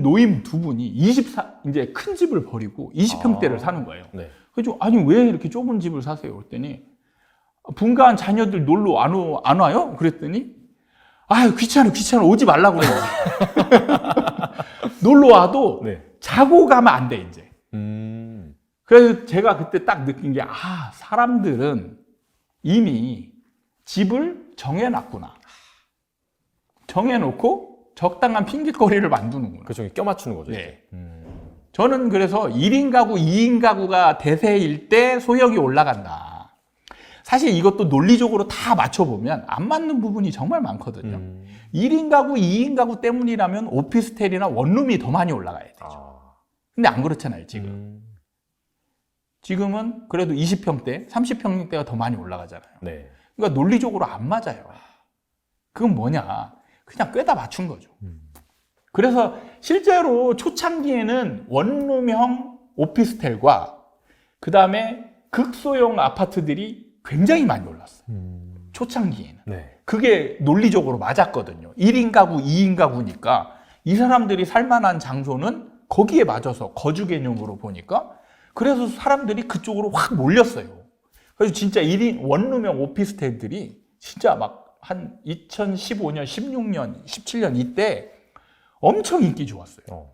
노인 두 분이 이제 큰 집을 버리고 20평대를 사는 거예요. 네. 그래서 아니 왜 이렇게 좁은 집을 사세요? 그랬더니 분가한 자녀들 놀러 안 와요? 그랬더니 귀찮아 오지 말라고 그래요. 놀러 와도 네. 자고 가면 안 돼 이제. 그래서 제가 그때 딱 느낀 게 사람들은 이미 집을 정해놨구나. 정해놓고 적당한 핑계거리를 만드는구나. 그쪽에 껴맞추는 거죠. 네. 저는 그래서 1인 가구, 2인 가구가 대세일 때 소형이 올라간다. 사실 이것도 논리적으로 다 맞춰보면 안 맞는 부분이 정말 많거든요. 1인 가구, 2인 가구 때문이라면 오피스텔이나 원룸이 더 많이 올라가야 되죠. 근데 안 그렇잖아요, 지금. 지금은 그래도 20평대, 30평대가 더 많이 올라가잖아요. 네. 그러니까 논리적으로 안 맞아요. 그건 뭐냐? 그냥 꿰다 맞춘 거죠. 그래서 실제로 초창기에는 원룸형 오피스텔과 그 다음에 극소형 아파트들이 굉장히 많이 올랐어요. 초창기에는. 네. 그게 논리적으로 맞았거든요. 1인 가구, 2인 가구니까 이 사람들이 살만한 장소는 거기에 맞아서 거주 개념으로 보니까 그래서 사람들이 그쪽으로 확 몰렸어요. 그래서 진짜 1인 원룸형 오피스텔들이 진짜 막 한 2015년, 16년, 17년 이때 엄청 인기 좋았어요.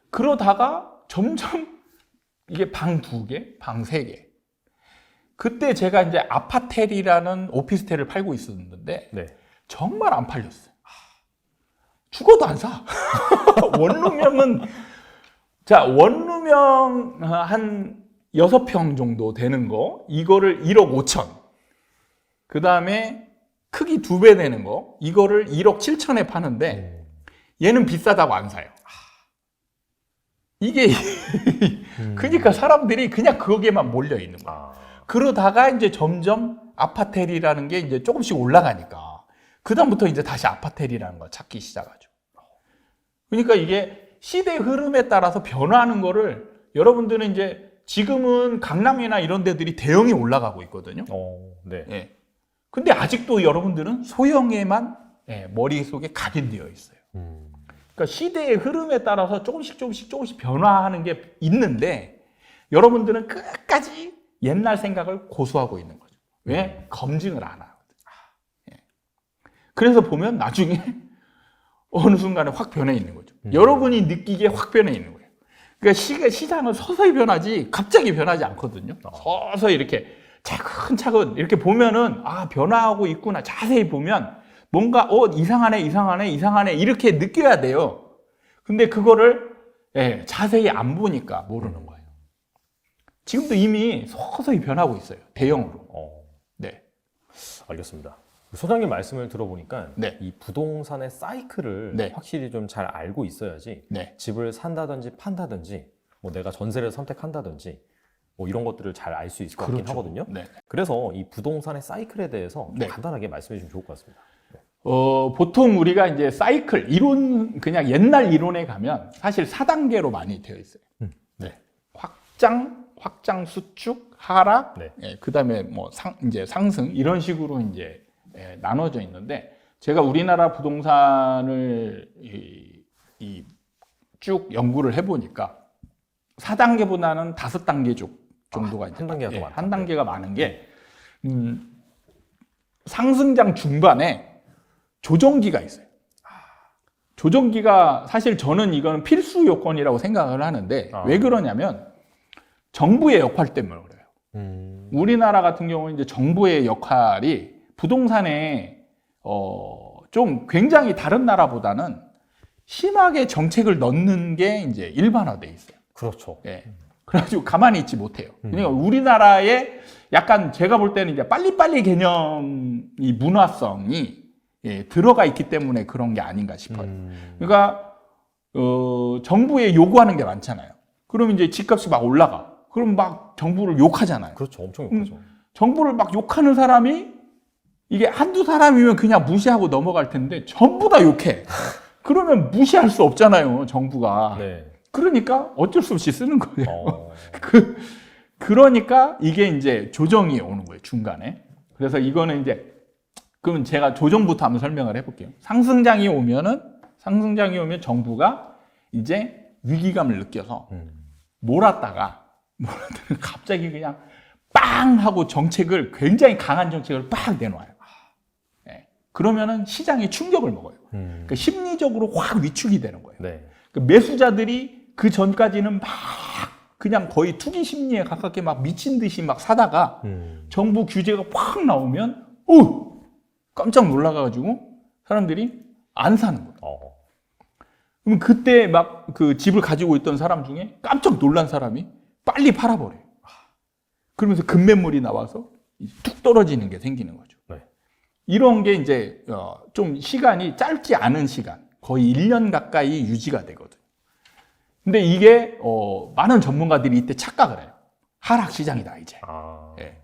그러다가 점점 이게 방 2개, 방 3개. 그때 제가 이제 아파텔이라는 오피스텔을 팔고 있었는데 네. 정말 안 팔렸어요. 죽어도 안 사. 원룸형은 원룸형 한 6평 정도 되는 거 이거를 1억 5천. 그 다음에 크기 2배 되는 거 이거를 1억 7천에 파는데 얘는 비싸다고 안 사요. 이게 그러니까 사람들이 그냥 거기에만 몰려 있는 거야. 그러다가 이제 점점 아파텔이라는 게 이제 조금씩 올라가니까 그다음부터 이제 다시 아파텔이라는 걸 찾기 시작하죠. 그러니까 이게 시대 흐름에 따라서 변화하는 거를 여러분들은 이제 지금은 강남이나 이런 데들이 대형이 올라가고 있거든요. 네. 예. 근데 아직도 여러분들은 소형에만 머릿속에 각인되어 있어요. 그러니까 시대의 흐름에 따라서 조금씩 변화하는 게 있는데 여러분들은 끝까지 옛날 생각을 고수하고 있는 거죠. 왜? 검증을 안 하거든요. 그래서 보면 나중에 어느 순간에 확 변해 있는 거죠. 여러분이 느끼기에 확 변해 있는 거예요. 그러니까 시장은 서서히 변하지 갑자기 변하지 않거든요. 서서히 이렇게 차근차근 이렇게 보면은 변화하고 있구나. 자세히 보면 뭔가 이상하네 이렇게 느껴야 돼요. 근데 그거를 자세히 안 보니까 모르는 거예요. 지금도 이미 서서히 변하고 있어요. 대형으로. 네. 알겠습니다. 소장님 말씀을 들어보니까 네. 이 부동산의 사이클을 네. 확실히 좀 잘 알고 있어야지 네. 집을 산다든지 판다든지 뭐 내가 전세를 선택한다든지 뭐 이런 것들을 잘 알 수 있을 것 같긴 하거든요. 네. 그래서 이 부동산의 사이클에 대해서 좀 네. 간단하게 말씀해 주시면 좋을 것 같습니다. 보통 우리가 이제 사이클, 이론, 그냥 옛날 이론에 가면 사실 4단계로 많이 되어 있어요. 네. 확장, 수축, 하락, 네. 그 다음에 뭐 이제 상승, 이런 식으로 이제 나눠져 있는데, 제가 우리나라 부동산을 쭉 연구를 해보니까 4단계보다는 5단계 정도가 한 단계가 더 많다. 한 단계가 많은 게, 상승장 중반에 조정기가 있어요. 조정기가 사실 저는 이건 필수 요건이라고 생각을 하는데, 왜 그러냐면 정부의 역할 때문에 그래요. 우리나라 같은 경우는 이제 정부의 역할이 부동산에 좀 굉장히 다른 나라보다는 심하게 정책을 넣는 게 이제 일반화돼 있어요. 그렇죠. 그래가지고 가만히 있지 못해요. 그러니까 우리나라의 약간 제가 볼 때는 이제 빨리빨리 개념이 문화성이 들어가 있기 때문에 그런 게 아닌가 싶어요. 그러니까 정부에 요구하는 게 많잖아요. 그럼 이제 집값이 막 올라가. 그럼 막 정부를 욕하잖아요. 그렇죠. 엄청 욕하죠. 정부를 막 욕하는 사람이 이게 한두 사람이면 그냥 무시하고 넘어갈 텐데 전부 다 욕해. 그러면 무시할 수 없잖아요, 정부가. 네. 그러니까 어쩔 수 없이 쓰는 거예요. 그러니까 이게 이제 조정이 오는 거예요, 중간에. 그래서 이거는 이제, 그럼 제가 조정부터 한번 설명을 해볼게요. 상승장이 오면 정부가 이제 위기감을 느껴서 몰았다가 갑자기 그냥 빵 하고 정책을, 굉장히 강한 정책을 빡 내놔요. 그러면은 시장이 충격을 먹어요. 그러니까 심리적으로 확 위축이 되는 거예요. 네. 그러니까 매수자들이 그 전까지는 막 그냥 거의 투기 심리에 가깝게 막 미친 듯이 막 사다가 정부 규제가 확 나오면 깜짝 놀라가지고 사람들이 안 사는 거예요. 그럼 그때 막 그 집을 가지고 있던 사람 중에 깜짝 놀란 사람이 빨리 팔아버려요. 그러면서 급매물이 나와서 툭 떨어지는 게 생기는 거죠. 네. 이런 게 이제 좀 시간이 짧지 않은 시간, 거의 1년 가까이 유지가 되거든요. 근데 이게 많은 전문가들이 이때 착각을 해요. 하락시장이다 이제.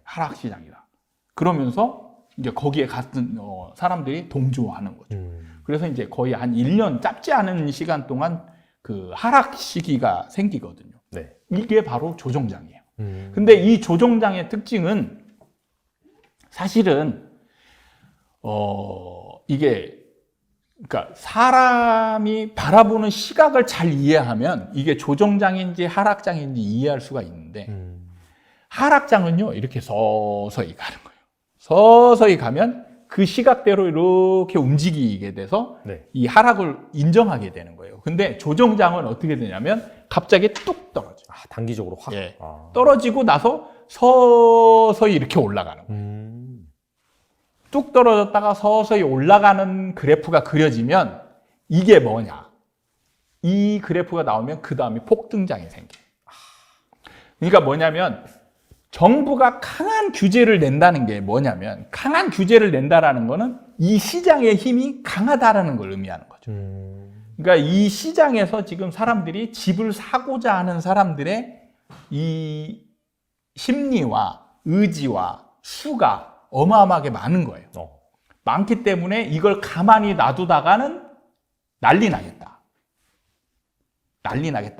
하락시장이다. 그러면서 이제 거기에 갔던 사람들이 동조하는 거죠. 그래서 이제 거의 한 1년, 짧지 않은 시간 동안 그 하락 시기가 생기거든요. 네. 이게 바로 조정장이에요. 근데 이 조정장의 특징은 사실은 이게, 그러니까 사람이 바라보는 시각을 잘 이해하면 이게 조정장인지 하락장인지 이해할 수가 있는데, 하락장은요 이렇게 서서히 가는 거예요. 서서히 가면 그 시각대로 이렇게 움직이게 돼서 네. 이 하락을 인정하게 되는 거예요. 근데 조정장은 어떻게 되냐면 갑자기 뚝 떨어져요. 단기적으로 확. 떨어지고 나서 서서히 이렇게 올라가는 거예요. 뚝 떨어졌다가 서서히 올라가는 그래프가 그려지면 이게 뭐냐? 이 그래프가 나오면 그 다음에 폭등장이 생겨요. 그러니까 뭐냐면 정부가 강한 규제를 낸다는 게 뭐냐면, 강한 규제를 낸다라는 거는 이 시장의 힘이 강하다라는 걸 의미하는 거죠. 그러니까 이 시장에서 지금 사람들이 집을 사고자 하는 사람들의 이 심리와 의지와 수가 어마어마하게 많은 거예요. 많기 때문에 이걸 가만히 놔두다가는 난리 나겠다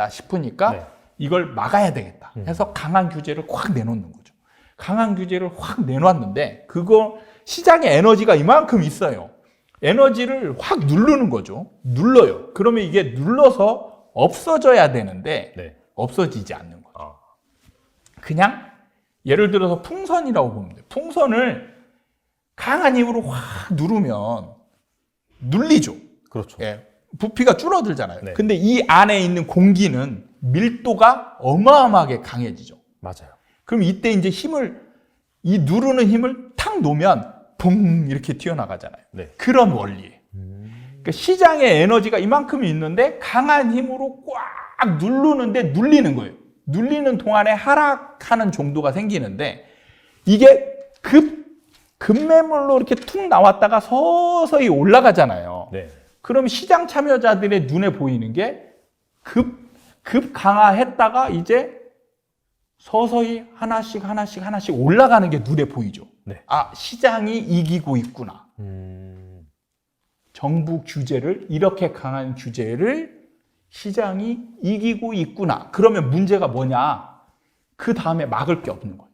싶으니까 네. 이걸 막아야 되겠다 해서 강한 규제를 확 내놓는 거죠. 강한 규제를 확 내놨는데 그거 시장에 에너지가 이만큼 있어요. 에너지를 확 누르는 거죠. 눌러요. 그러면 이게 눌러서 없어져야 되는데 네. 없어지지 않는 거죠. 그냥 예를 들어서 풍선이라고 보면 돼요. 풍선을 강한 힘으로 확 누르면 눌리죠. 그렇죠. 예, 부피가 줄어들잖아요. 네. 근데 이 안에 있는 공기는 밀도가 어마어마하게 강해지죠. 맞아요. 그럼 이때 이제 이 누르는 힘을 탁 놓으면 붕 이렇게 튀어나가잖아요. 네. 그런 원리예요. 그러니까 시장에 에너지가 이만큼 있는데 강한 힘으로 꽉 누르는데 눌리는 거예요. 눌리는 동안에 하락하는 정도가 생기는데 이게 급매물로 이렇게 툭 나왔다가 서서히 올라가잖아요. 네. 그럼 시장 참여자들의 눈에 보이는 게 급 강화했다가 이제 서서히 하나씩 올라가는 게 눈에 보이죠. 네. 아, 시장이 이기고 있구나. 정부 규제를, 이렇게 강한 규제를 시장이 이기고 있구나. 그러면 문제가 뭐냐? 그 다음에 막을 게 없는 거예요.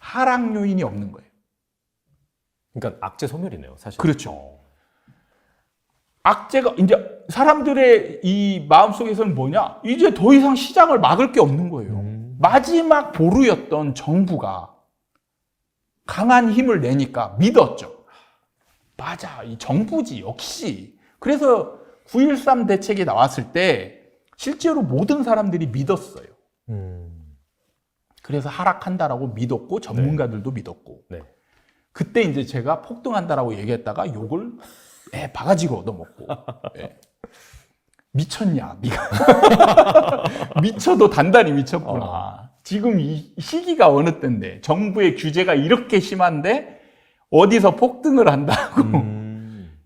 하락 요인이 없는 거예요. 그러니까 악재 소멸이네요, 사실. 그렇죠. 악재가 이제 사람들의 이 마음속에서는 뭐냐? 이제 더 이상 시장을 막을 게 없는 거예요. 마지막 보루였던 정부가 강한 힘을 내니까 믿었죠. 맞아, 이 정부지 역시. 그래서 9.13 대책이 나왔을 때 실제로 모든 사람들이 믿었어요. 그래서 하락한다라고 믿었고 전문가들도 믿었고. 네. 그때 이제 제가 폭등한다라고 얘기했다가 욕을 바가지로 얻어먹고. 예. 미쳤냐, 네가. 미쳐도 단단히 미쳤구나. 지금 이 시기가 어느 때인데 정부의 규제가 이렇게 심한데 어디서 폭등을 한다고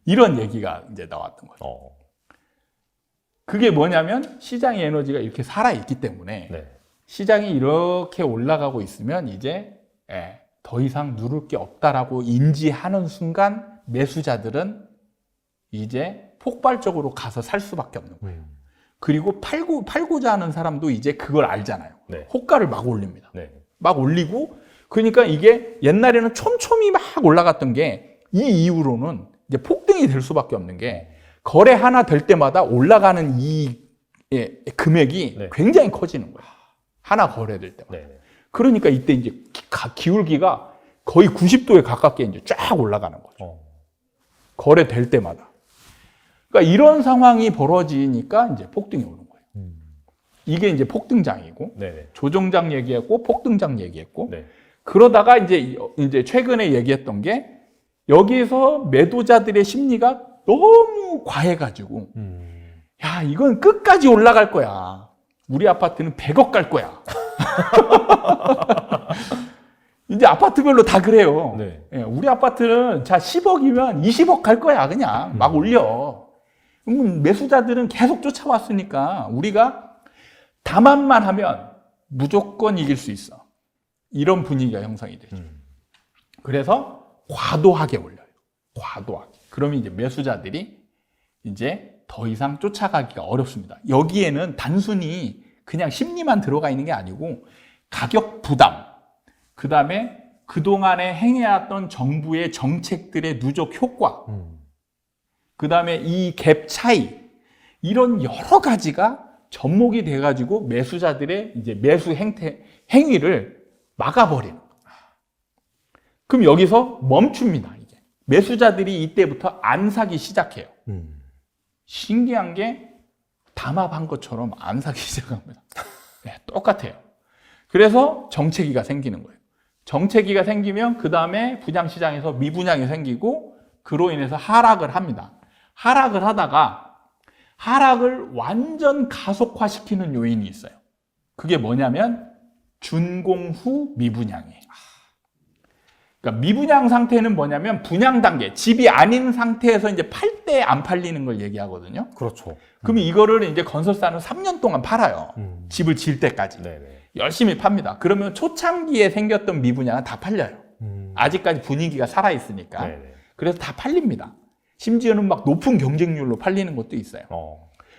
이런 얘기가 이제 나왔던 거죠. 그게 뭐냐면 시장의 에너지가 이렇게 살아있기 때문에 네. 시장이 이렇게 올라가고 있으면 이제 더 이상 누를 게 없다라고 인지하는 순간 매수자들은 이제 폭발적으로 가서 살 수밖에 없는 거예요. 그리고 팔고자 하는 사람도 이제 그걸 알잖아요. 네. 호가를 막 올립니다. 네. 막 올리고, 그러니까 이게 옛날에는 촘촘히 막 올라갔던 게 이 이후로는 이제 폭등이 될 수밖에 없는 게 거래 하나 될 때마다 올라가는 이 금액이 네. 굉장히 커지는 거예요. 하나 거래될 때마다. 네. 그러니까 이때 이제 기울기가 거의 90도에 가깝게 이제 쫙 올라가는 거죠. 거래될 때마다. 그러니까 이런 상황이 벌어지니까 이제 폭등이 오는 거예요. 이게 이제 폭등장이고, 네. 조정장 얘기했고, 폭등장 얘기했고, 네. 그러다가 이제 최근에 얘기했던 게 여기에서 매도자들의 심리가 너무 과해가지고, 야, 이건 끝까지 올라갈 거야. 우리 아파트는 100억 갈 거야. 이제 아파트별로 다 그래요. 네. 예, 우리 아파트는 자 10억이면 20억 갈 거야. 그냥 막 올려. 매수자들은 계속 쫓아왔으니까 우리가 담합만 하면 무조건 이길 수 있어. 이런 분위기가 형성이 되죠. 그래서 과도하게 올려요. 과도하게. 그러면 이제 매수자들이 이제 더 이상 쫓아가기가 어렵습니다. 여기에는 단순히 그냥 심리만 들어가 있는 게 아니고 가격 부담, 그 다음에 그동안에 행해왔던 정부의 정책들의 누적 효과, 그 다음에 이 갭 차이, 이런 여러 가지가 접목이 돼가지고 매수자들의 이제 매수 행위를 막아버리는 거예요. 그럼 여기서 멈춥니다, 이게. 매수자들이 이때부터 안 사기 시작해요. 신기한 게 담합한 것처럼 안 사기 시작합니다. 네, 똑같아요. 그래서 정체기가 생기는 거예요. 정체기가 생기면 그 다음에 분양시장에서 미분양이 생기고 그로 인해서 하락을 합니다. 하락을 하다가 하락을 완전 가속화시키는 요인이 있어요. 그게 뭐냐면 준공 후 미분양이에요. 그러니까 미분양 상태는 뭐냐면 분양 단계, 집이 아닌 상태에서 이제 팔 때 안 팔리는 걸 얘기하거든요. 그렇죠. 그럼 이거를 이제 건설사는 3년 동안 팔아요. 집을 지을 때까지. 네네. 열심히 팝니다. 그러면 초창기에 생겼던 미분양은 다 팔려요. 아직까지 분위기가 살아있으니까. 네네. 그래서 다 팔립니다. 심지어는 막 높은 경쟁률로 팔리는 것도 있어요.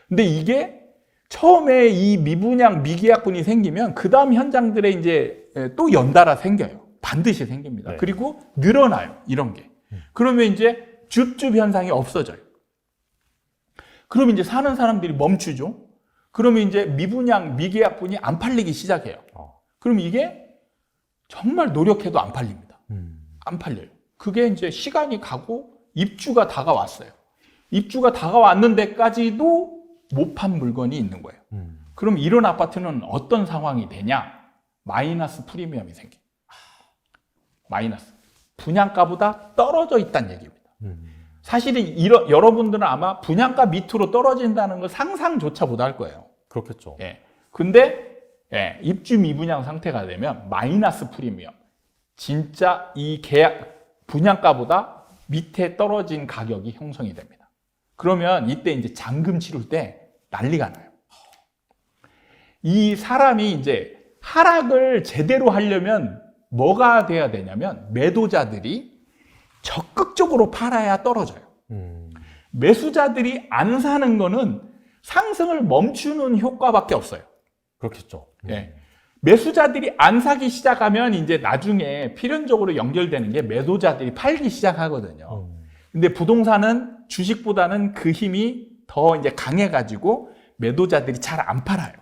근데 이게 처음에 이 미분양, 미계약분이 생기면 그 다음 현장들에 이제 또 연달아 생겨요. 반드시 생깁니다. 네. 그리고 늘어나요. 이런 게. 그러면 이제 줍줍 현상이 없어져요. 그럼 이제 사는 사람들이 멈추죠. 그러면 이제 미분양, 미계약분이 안 팔리기 시작해요. 그럼 이게 정말 노력해도 안 팔립니다. 안 팔려요. 그게 이제 시간이 가고 입주가 다가왔어요. 입주가 다가왔는 데까지도 못 판 물건이 있는 거예요. 그럼 이런 아파트는 어떤 상황이 되냐? 마이너스 프리미엄이 생겨요. 마이너스. 분양가보다 떨어져 있다는 얘기입니다. 사실은 여러분들은 아마 분양가 밑으로 떨어진다는 걸 상상조차 못 할 거예요. 그렇겠죠. 예. 근데 예, 입주 미분양 상태가 되면 마이너스 프리미엄. 진짜 이 분양가보다 밑에 떨어진 가격이 형성이 됩니다. 그러면 이때 이제 잔금 치를 때 난리가 나요. 이 사람이 이제 하락을 제대로 하려면 뭐가 돼야 되냐면 매도자들이 적극적으로 팔아야 떨어져요. 매수자들이 안 사는 거는 상승을 멈추는 효과밖에 없어요. 그렇겠죠. 예. 매수자들이 안 사기 시작하면 이제 나중에 필연적으로 연결되는 게 매도자들이 팔기 시작하거든요. 근데 부동산은 주식보다는 그 힘이 더 이제 강해가지고 매도자들이 잘 안 팔아요.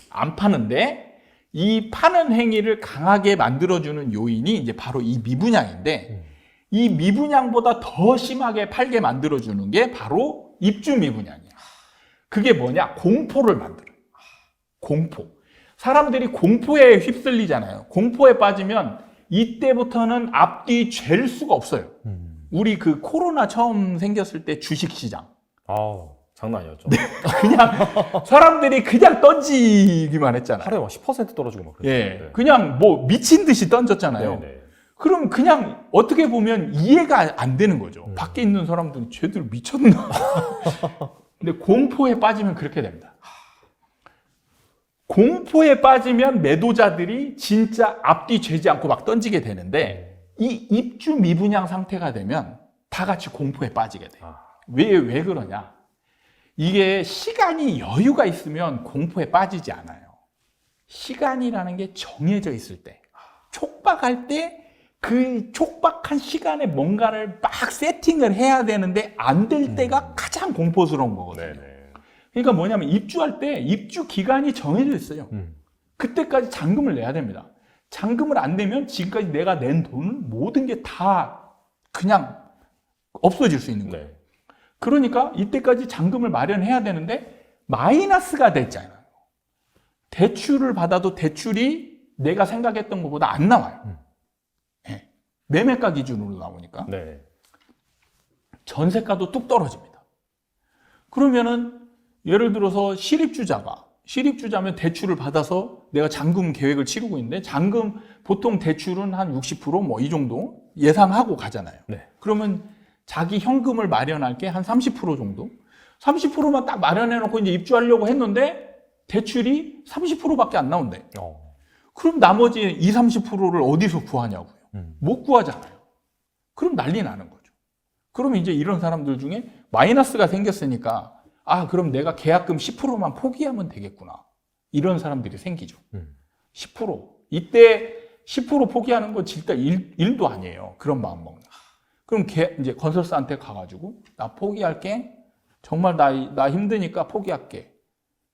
안 파는데 이 파는 행위를 강하게 만들어주는 요인이 이제 바로 이 미분양인데 이 미분양보다 더 심하게 팔게 만들어주는 게 바로 입주 미분양이에요. 그게 뭐냐? 공포를 만들어요. 공포. 사람들이 공포에 휩쓸리잖아요. 공포에 빠지면 이때부터는 앞뒤 잴 수가 없어요. 우리 그 코로나 처음 생겼을 때 주식시장. 장난 아니었죠. 네, 그냥 사람들이 그냥 던지기만 했잖아요. 하루에 막 10% 떨어지고 막 그랬어요. 예, 네. 그냥 뭐 미친 듯이 던졌잖아요. 네. 그럼 그냥 어떻게 보면 이해가 안 되는 거죠. 밖에 있는 사람들은 쟤들 미쳤나? 근데 공포에 빠지면 그렇게 됩니다. 공포에 빠지면 매도자들이 진짜 앞뒤 재지 않고 막 던지게 되는데 이 입주 미분양 상태가 되면 다 같이 공포에 빠지게 돼요. 왜 그러냐? 이게 시간이 여유가 있으면 공포에 빠지지 않아요. 시간이라는 게 정해져 있을 때, 촉박할 때 그 촉박한 시간에 뭔가를 막 세팅을 해야 되는데 안 될 때가 가장 공포스러운 거거든요. 그러니까 뭐냐면 입주할 때 입주 기간이 정해져 있어요. 그때까지 잔금을 내야 됩니다. 잔금을 안 내면 지금까지 내가 낸 돈은 모든 게 다 그냥 없어질 수 있는 거예요. 그러니까 이때까지 잔금을 마련해야 되는데 마이너스가 됐잖아요. 대출을 받아도 대출이 내가 생각했던 것보다 안 나와요. 네. 매매가 기준으로 나오니까. 전세가도 뚝 떨어집니다. 그러면은 예를 들어서 실입주자면 대출을 받아서 내가 잔금 계획을 치르고 있는데 잔금 보통 대출은 한 60% 뭐 이 정도 예상하고 가잖아요. 그러면 자기 현금을 마련할 게 한 30% 정도? 30%만 딱 마련해 놓고 이제 입주하려고 했는데 대출이 30%밖에 안 나온대. 그럼 나머지 20, 30%를 어디서 구하냐고요. 못 구하잖아요. 그럼 난리 나는 거죠. 그러면 이제 이런 사람들 중에 마이너스가 생겼으니까 그럼 내가 계약금 10%만 포기하면 되겠구나. 이런 사람들이 생기죠. 10%. 이때 10% 포기하는 건 진짜 일도 아니에요. 그런 마음 먹는. 그럼 이제 건설사한테 가가지고 나 포기할게. 정말 나 힘드니까 포기할게.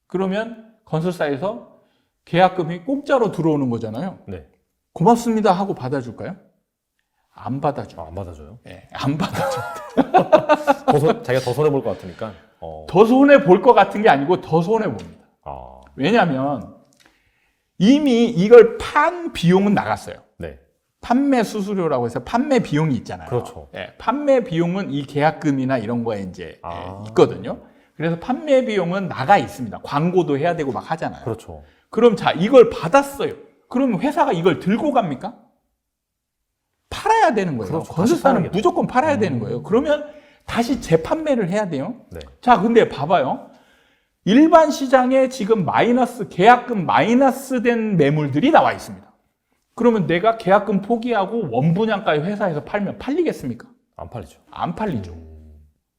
그러면 건설사에서 계약금이 공짜로 들어오는 거잖아요. 고맙습니다 하고 받아줄까요? 안 받아줘. 안 받아줘요? 네, 안 받아줘. 자기가 더 손해볼 것 같으니까? 더 손해볼 것 같은 게 아니고 더 손해봅니다. 왜냐하면 이미 이걸 판 비용은 나갔어요. 판매 수수료라고 해서 판매 비용이 있잖아요. 그렇죠. 판매 비용은 이 계약금이나 이런 거에 이제 있거든요. 그래서 판매 비용은 나가 있습니다. 광고도 해야 되고 막 하잖아요. 그렇죠. 그럼 자, 이걸 받았어요. 그럼 회사가 이걸 들고 갑니까? 팔아야 되는 거예요. 그렇죠. 건설사는 무조건 팔아야 되는 거예요. 그러면 다시 재판매를 해야 돼요. 자, 근데 봐봐요. 일반 시장에 지금 계약금 마이너스 된 매물들이 나와 있습니다. 그러면 내가 계약금 포기하고 원분양가에 회사에서 팔면 팔리겠습니까? 안 팔리죠. 안 팔리죠.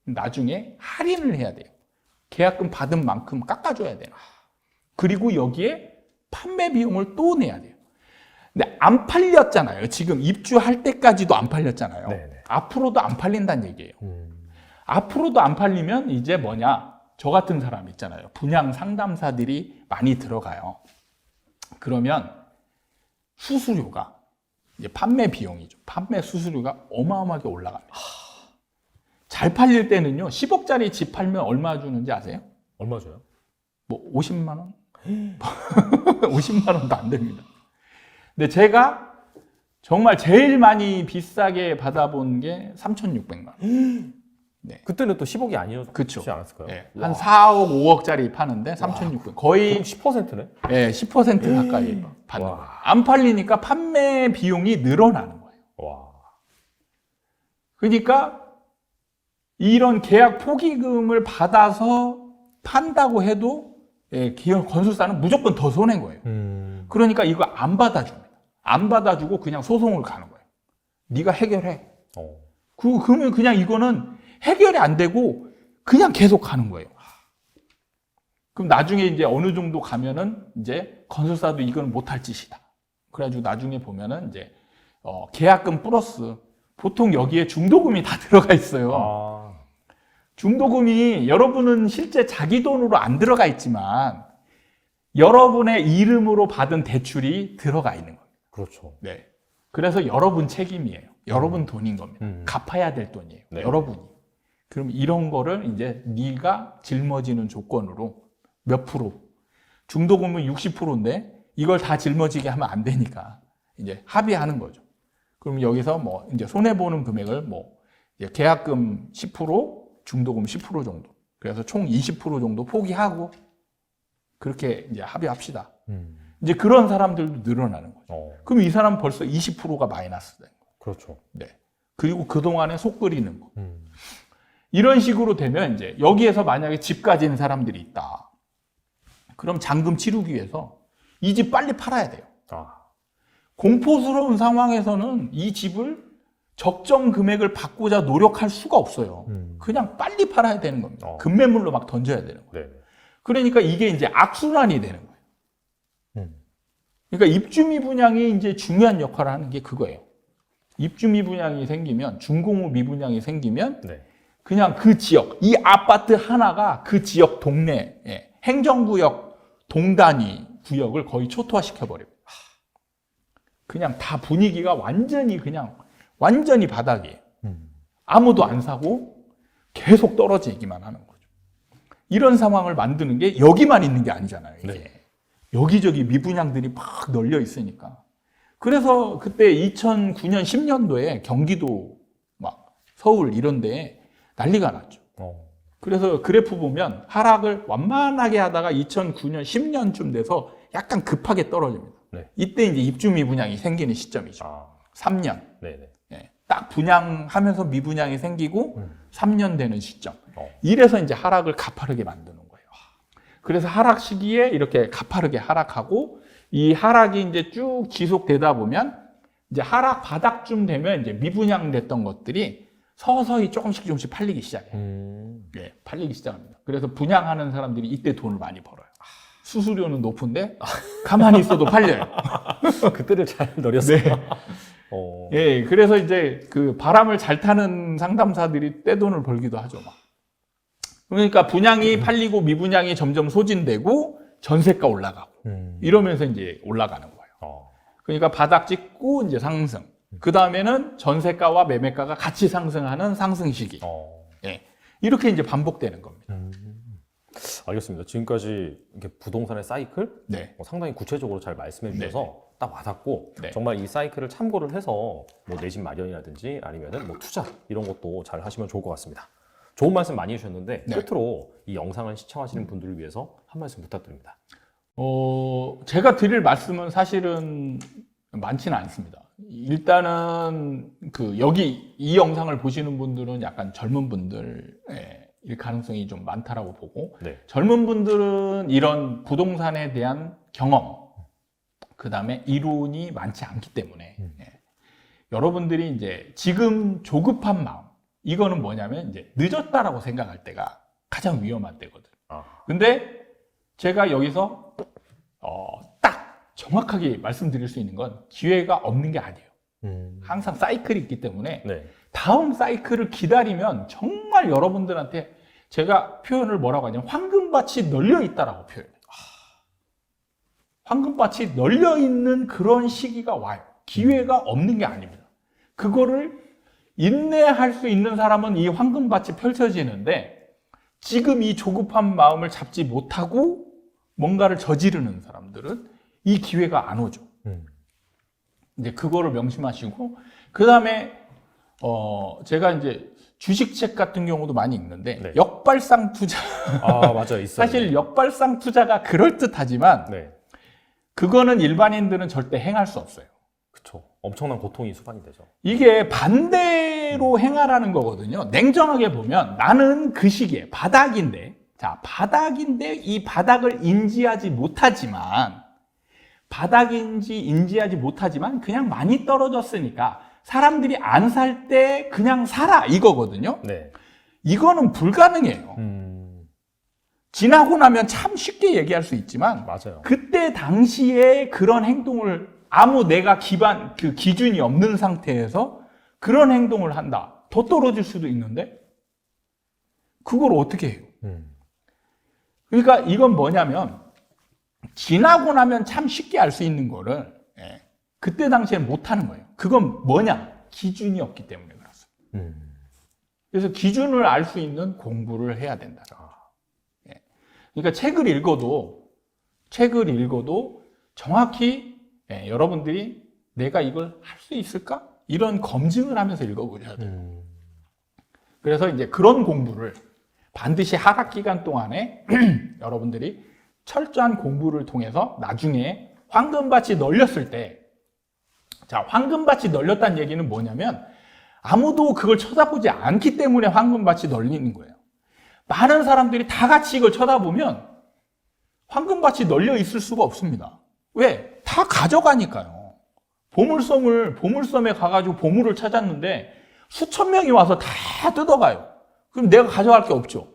나중에 할인을 해야 돼요. 계약금 받은 만큼 깎아줘야 돼요. 그리고 여기에 판매 비용을 또 내야 돼요. 근데 안 팔렸잖아요. 지금 입주할 때까지도 안 팔렸잖아요. 앞으로도 안 팔린다는 얘기예요. 앞으로도 안 팔리면 이제 뭐냐? 저 같은 사람 있잖아요. 분양 상담사들이 많이 들어가요. 그러면 수수료가 이제 판매 비용이죠. 판매 수수료가 어마어마하게 올라갑니다. 잘 팔릴 때는요, 10억짜리 집 팔면 얼마 주는지 아세요? 얼마 줘요? 뭐 50만 원? 50만 원도 안 됩니다. 근데 제가 정말 제일 많이 비싸게 받아본 게 3,600만 원. 네. 그때는 또 10억이 아니었지 그쵸. 않았을까요? 네. 한 4억, 5억짜리 파는데 3,600. 거의 10%네? 네, 10% 가까이 받는 거예요. 안 팔리니까 판매 비용이 늘어나는 거예요. 와. 그러니까 이런 계약 포기금을 받아서 판다고 해도 기업 건설사는 무조건 더 손해인 거예요. 그러니까 이거 안 받아줍니다. 안 받아주고 그냥 소송을 가는 거예요. 네가 해결해. 그러면 그냥 이거는 해결이 안 되고 그냥 계속 가는 거예요. 그럼 나중에 이제 어느 정도 가면은 이제 건설사도 이건 못할 짓이다. 그래가지고 나중에 보면은 이제 계약금 플러스 보통 여기에 중도금이 다 들어가 있어요. 중도금이 여러분은 실제 자기 돈으로 안 들어가 있지만 여러분의 이름으로 받은 대출이 들어가 있는 겁니다. 그렇죠. 네. 그래서 여러분 책임이에요. 여러분 돈인 겁니다. 갚아야 될 돈이에요. 네. 여러분이. 그럼 이런 거를 이제 네가 짊어지는 조건으로 몇 프로? 중도금은 60%인데 이걸 다 짊어지게 하면 안 되니까 이제 합의하는 거죠. 그럼 여기서 뭐 이제 손해 보는 금액을 뭐 계약금 10%, 중도금 10% 정도. 그래서 총 20% 정도 포기하고 그렇게 이제 합의합시다. 이제 그런 사람들도 늘어나는 거죠. 그럼 이 사람 벌써 20%가 마이너스 된 거예요. 그렇죠. 네. 그리고 그동안에 속 끓이는 거. 이런 식으로 되면 이제 여기에서 만약에 집 가진 사람들이 있다. 그럼 잔금 치르기 위해서 이 집 빨리 팔아야 돼요. 공포스러운 상황에서는 이 집을 적정 금액을 받고자 노력할 수가 없어요. 그냥 빨리 팔아야 되는 겁니다. 급매물로 막 던져야 되는 거예요. 네. 그러니까 이게 이제 악순환이 되는 거예요. 그러니까 입주미 분양이 이제 중요한 역할을 하는 게 그거예요. 입주미 분양이 생기면, 준공후 미분양이 생기면, 네. 그냥 그 지역, 이 아파트 하나가 그 지역 동네, 행정구역 동단위 구역을 거의 초토화시켜버려요. 그냥 다 분위기가 완전히 바닥이에요. 아무도 안 사고 계속 떨어지기만 하는 거죠. 이런 상황을 만드는 게 여기만 있는 게 아니잖아요. 이게. 네. 여기저기 미분양들이 막 널려 있으니까. 그래서 그때 2009년, 10년도에 경기도 막 서울 이런 데에 난리가 났죠. 그래서 그래프 보면 하락을 완만하게 하다가 2009년, 10년쯤 돼서 약간 급하게 떨어집니다. 네. 이때 이제 입주미 분양이 생기는 시점이죠. 3년. 네네. 딱 분양하면서 미분양이 생기고 3년 되는 시점. 이래서 이제 하락을 가파르게 만드는 거예요. 그래서 하락 시기에 이렇게 가파르게 하락하고 이 하락이 이제 쭉 지속되다 보면 이제 하락 바닥쯤 되면 이제 미분양됐던 것들이 서서히 조금씩 팔리기 시작해요. 네, 팔리기 시작합니다. 그래서 분양하는 사람들이 이때 돈을 많이 벌어요. 수수료는 높은데 가만히 있어도 팔려요. 그때를 잘 노렸어요. 네. 예, 그래서 이제 그 바람을 잘 타는 상담사들이 떼돈을 벌기도 하죠. 막. 그러니까 분양이 팔리고 미분양이 점점 소진되고 전세가 올라가고 이러면서 이제 올라가는 거예요. 그러니까 바닥 찍고 이제 상승. 그 다음에는 전세가와 매매가가 같이 상승하는 상승 시기. 예, 이렇게 이제 반복되는 겁니다. 알겠습니다. 지금까지 이렇게 부동산의 사이클 네. 상당히 구체적으로 잘 말씀해 주셔서 딱 와닿고 네. 정말 이 사이클을 참고를 해서 뭐 내 집 마련이라든지 아니면은 뭐 투자 이런 것도 잘 하시면 좋을 것 같습니다. 좋은 말씀 많이 해주셨는데 네. 끝으로 이 영상을 시청하시는 분들을 위해서 한 말씀 부탁드립니다. 제가 드릴 말씀은 사실은 많지는 않습니다. 일단은 여기 이 영상을 보시는 분들은 약간 젊은 분들일 가능성이 좀 많다라고 보고 네. 젊은 분들은 이런 부동산에 대한 경험, 그 다음에 이론이 많지 않기 때문에 여러분들이 이제 지금 조급한 마음, 이거는 뭐냐면 이제 늦었다라고 생각할 때가 가장 위험한 때거든. 근데 제가 여기서 딱 정확하게 말씀드릴 수 있는 건 기회가 없는 게 아니에요. 항상 사이클이 있기 때문에 네. 다음 사이클을 기다리면 정말 여러분들한테 제가 표현을 뭐라고 하냐면 황금밭이 널려 있다라고 표현해요. 황금밭이 널려 있는 그런 시기가 와요. 기회가 없는 게 아닙니다. 그거를 인내할 수 있는 사람은 이 황금밭이 펼쳐지는데 지금 이 조급한 마음을 잡지 못하고 뭔가를 저지르는 사람들은 이 기회가 안 오죠. 이제 그거를 명심하시고, 그 다음에 제가 이제 주식책 같은 경우도 많이 읽는데 네. 역발상 투자. 아, 맞아요. 있어요. 사실 역발상 투자가 그럴듯하지만 네. 그거는 일반인들은 절대 행할 수 없어요. 그쵸. 엄청난 고통이 수반이 되죠. 이게 반대로 행하라는 거거든요. 냉정하게 보면 나는 그 시기에 바닥인데, 자, 바닥인데 이 바닥을 인지하지 못하지만, 바닥인지 인지하지 못하지만 그냥 많이 떨어졌으니까 사람들이 안 살 때 그냥 사라 이거거든요. 네. 이거는 불가능해요. 지나고 나면 참 쉽게 얘기할 수 있지만 맞아요. 그때 당시에 그런 행동을 아무 내가 그 기준이 없는 상태에서 그런 행동을 한다. 더 떨어질 수도 있는데 그걸 어떻게 해요? 그러니까 이건 뭐냐면 지나고 나면 참 쉽게 알 수 있는 거를 그때 당시에는 못하는 거예요. 그건 뭐냐? 기준이 없기 때문에 그렇습니다. 그래서 기준을 알 수 있는 공부를 해야 된다. 그러니까 책을 읽어도 정확히 여러분들이 내가 이걸 할 수 있을까? 이런 검증을 하면서 읽어보셔야 돼요. 그래서 이제 그런 공부를 반드시 하락 기간 동안에 여러분들이 철저한 공부를 통해서 나중에 황금밭이 널렸을 때, 자, 황금밭이 널렸다는 얘기는 뭐냐면 아무도 그걸 쳐다보지 않기 때문에 황금밭이 널리는 거예요. 많은 사람들이 다 같이 이걸 쳐다보면 황금밭이 널려 있을 수가 없습니다. 왜? 다 가져가니까요. 보물섬에 가가지고 보물을 찾았는데 수천 명이 와서 다 뜯어가요. 그럼 내가 가져갈 게 없죠.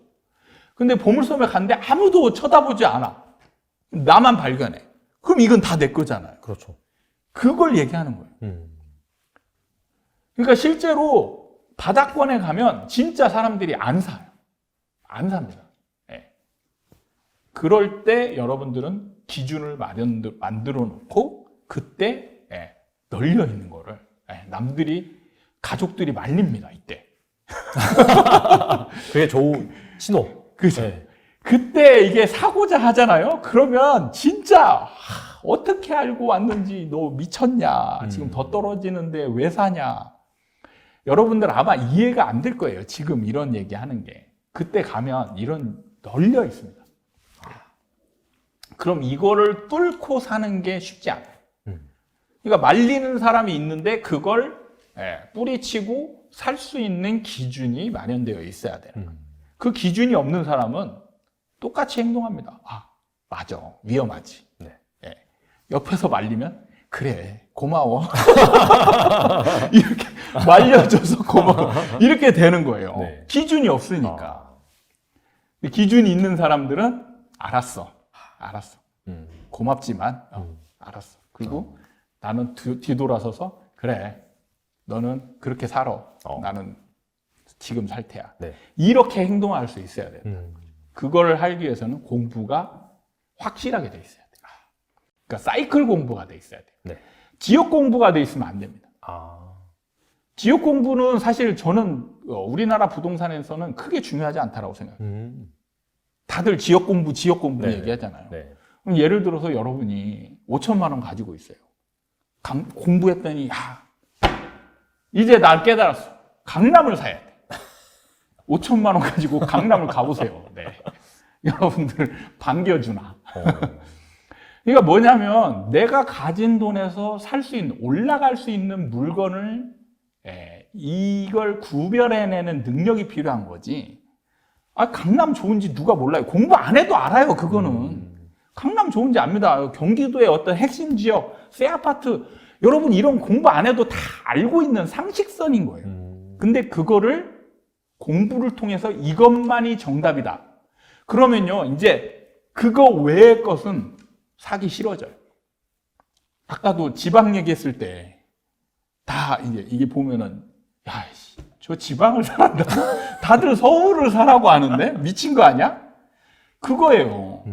근데 보물섬에 갔는데 아무도 쳐다보지 않아. 나만 발견해. 그럼 이건 다 내 거잖아요. 그렇죠. 그걸 얘기하는 거예요. 그러니까 실제로 바닥권에 가면 진짜 사람들이 안 사요. 안 삽니다. 네. 그럴 때 여러분들은 기준을 만들어 놓고 그때 널려 있는 거를 남들이 가족들이 말립니다. 이때. 그게 좋은 신호. 그죠? 네. 그때 이게 사고자 하잖아요. 그러면 진짜 어떻게 알고 왔는지 너 미쳤냐? 지금 더 떨어지는데 왜 사냐? 여러분들 아마 이해가 안 될 거예요. 지금 이런 얘기 하는 게. 그때 가면 이런 널려 있습니다. 그럼 이거를 뚫고 사는 게 쉽지 않아요. 그러니까 말리는 사람이 있는데 그걸 뿌리치고 살 수 있는 기준이 마련되어 있어야 돼요. 그 기준이 없는 사람은 똑같이 행동합니다. 아, 맞아. 위험하지. 네. 옆에서 말리면 그래, 고마워. 이렇게 말려줘서 고마워. 이렇게 되는 거예요. 네. 기준이 없으니까. 기준이 있는 사람들은 알았어. 고맙지만 알았어. 그리고 나는 뒤돌아서서 그래, 너는 그렇게 살아. 나는 지금 살 테야. 네. 이렇게 행동할 수 있어야 된다. 그걸 하기 위해서는 공부가 확실하게 돼 있어야 돼요. 그러니까 사이클 공부가 돼 있어야 돼요. 네. 지역 공부가 돼 있으면 안 됩니다. 지역 공부는 사실 저는 우리나라 부동산에서는 크게 중요하지 않다라고 생각해요. 다들 지역 공부 네. 얘기하잖아요. 네. 그럼 예를 들어서 여러분이 5천만 원 가지고 있어요. 공부했더니 이제 날 깨달았어. 강남을 사야 돼. 5천만 원 가지고 강남을 가보세요. 네. 여러분들 반겨주나. 그러니까 뭐냐면 내가 가진 돈에서 살 수 있는, 올라갈 수 있는 물건을 이걸 구별해내는 능력이 필요한 거지. 강남 좋은지 누가 몰라요. 공부 안 해도 알아요. 그거는. 강남 좋은지 압니다. 경기도의 어떤 핵심 지역, 새 아파트, 여러분 이런 공부 안 해도 다 알고 있는 상식선인 거예요. 근데 그거를 공부를 통해서 이것만이 정답이다. 그러면요, 이제 그거 외의 것은 사기 싫어져요. 아까도 지방 얘기했을 때 다 이제 이게 보면은 야, 저 지방을 사란다. 다들 서울을 사라고 하는데 미친 거 아니야? 그거예요.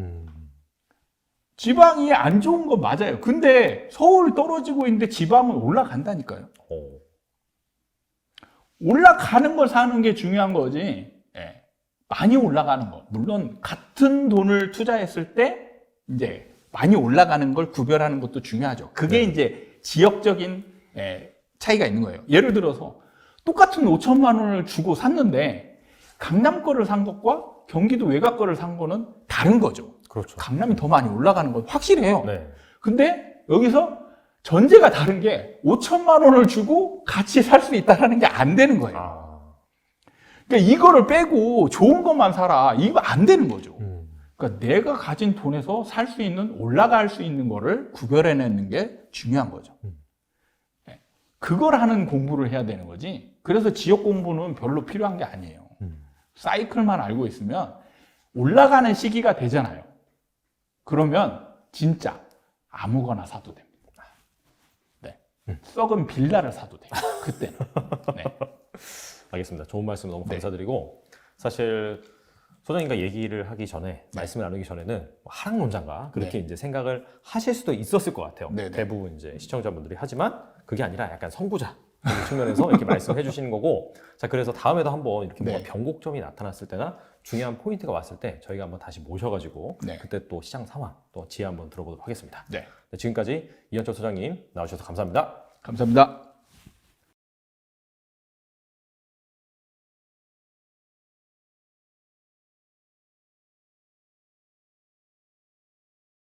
지방이 안 좋은 건 맞아요. 근데 서울 떨어지고 있는데 지방은 올라간다니까요. 올라가는 걸 사는 게 중요한 거지. 예. 많이 올라가는 거. 물론 같은 돈을 투자했을 때 이제 많이 올라가는 걸 구별하는 것도 중요하죠. 그게 이제 지역적인 차이가 있는 거예요. 예를 들어서 똑같은 5천만 원을 주고 샀는데 강남 거를 산 것과 경기도 외곽 거를 산 거는 다른 거죠. 그렇죠. 강남이 더 많이 올라가는 건 확실해요. 네. 근데 여기서 전제가 다른 게 5천만 원을 주고 같이 살 수 있다는 게 안 되는 거예요. 그러니까 이거를 빼고 좋은 것만 사라. 이거 안 되는 거죠. 그러니까 내가 가진 돈에서 살 수 있는, 올라갈 수 있는 거를 구별해내는 게 중요한 거죠. 그걸 하는 공부를 해야 되는 거지. 그래서 지역 공부는 별로 필요한 게 아니에요. 사이클만 알고 있으면 올라가는 시기가 되잖아요. 그러면 진짜 아무거나 사도 됩니다. 네. 썩은 빌라를 사도 돼요. 그때는. 네. 알겠습니다. 좋은 말씀 너무 감사드리고 사실 소장님과 얘기를 하기 전에 말씀을 나누기 전에는 하락론자인가 그렇게 이제 생각을 하실 수도 있었을 것 같아요. 대부분 이제 시청자분들이 하지만 그게 아니라 약간 선구자 측면에서 이렇게 말씀해 주시는 거고 자 그래서 다음에도 한번 이렇게 뭔가 변곡점이 나타났을 때나 중요한 포인트가 왔을 때 저희가 한번 다시 모셔가지고 그때 또 시장 상황 또 지혜 한번 들어보도록 하겠습니다. 지금까지 이현철 소장님 나와주셔서 감사합니다. 감사합니다.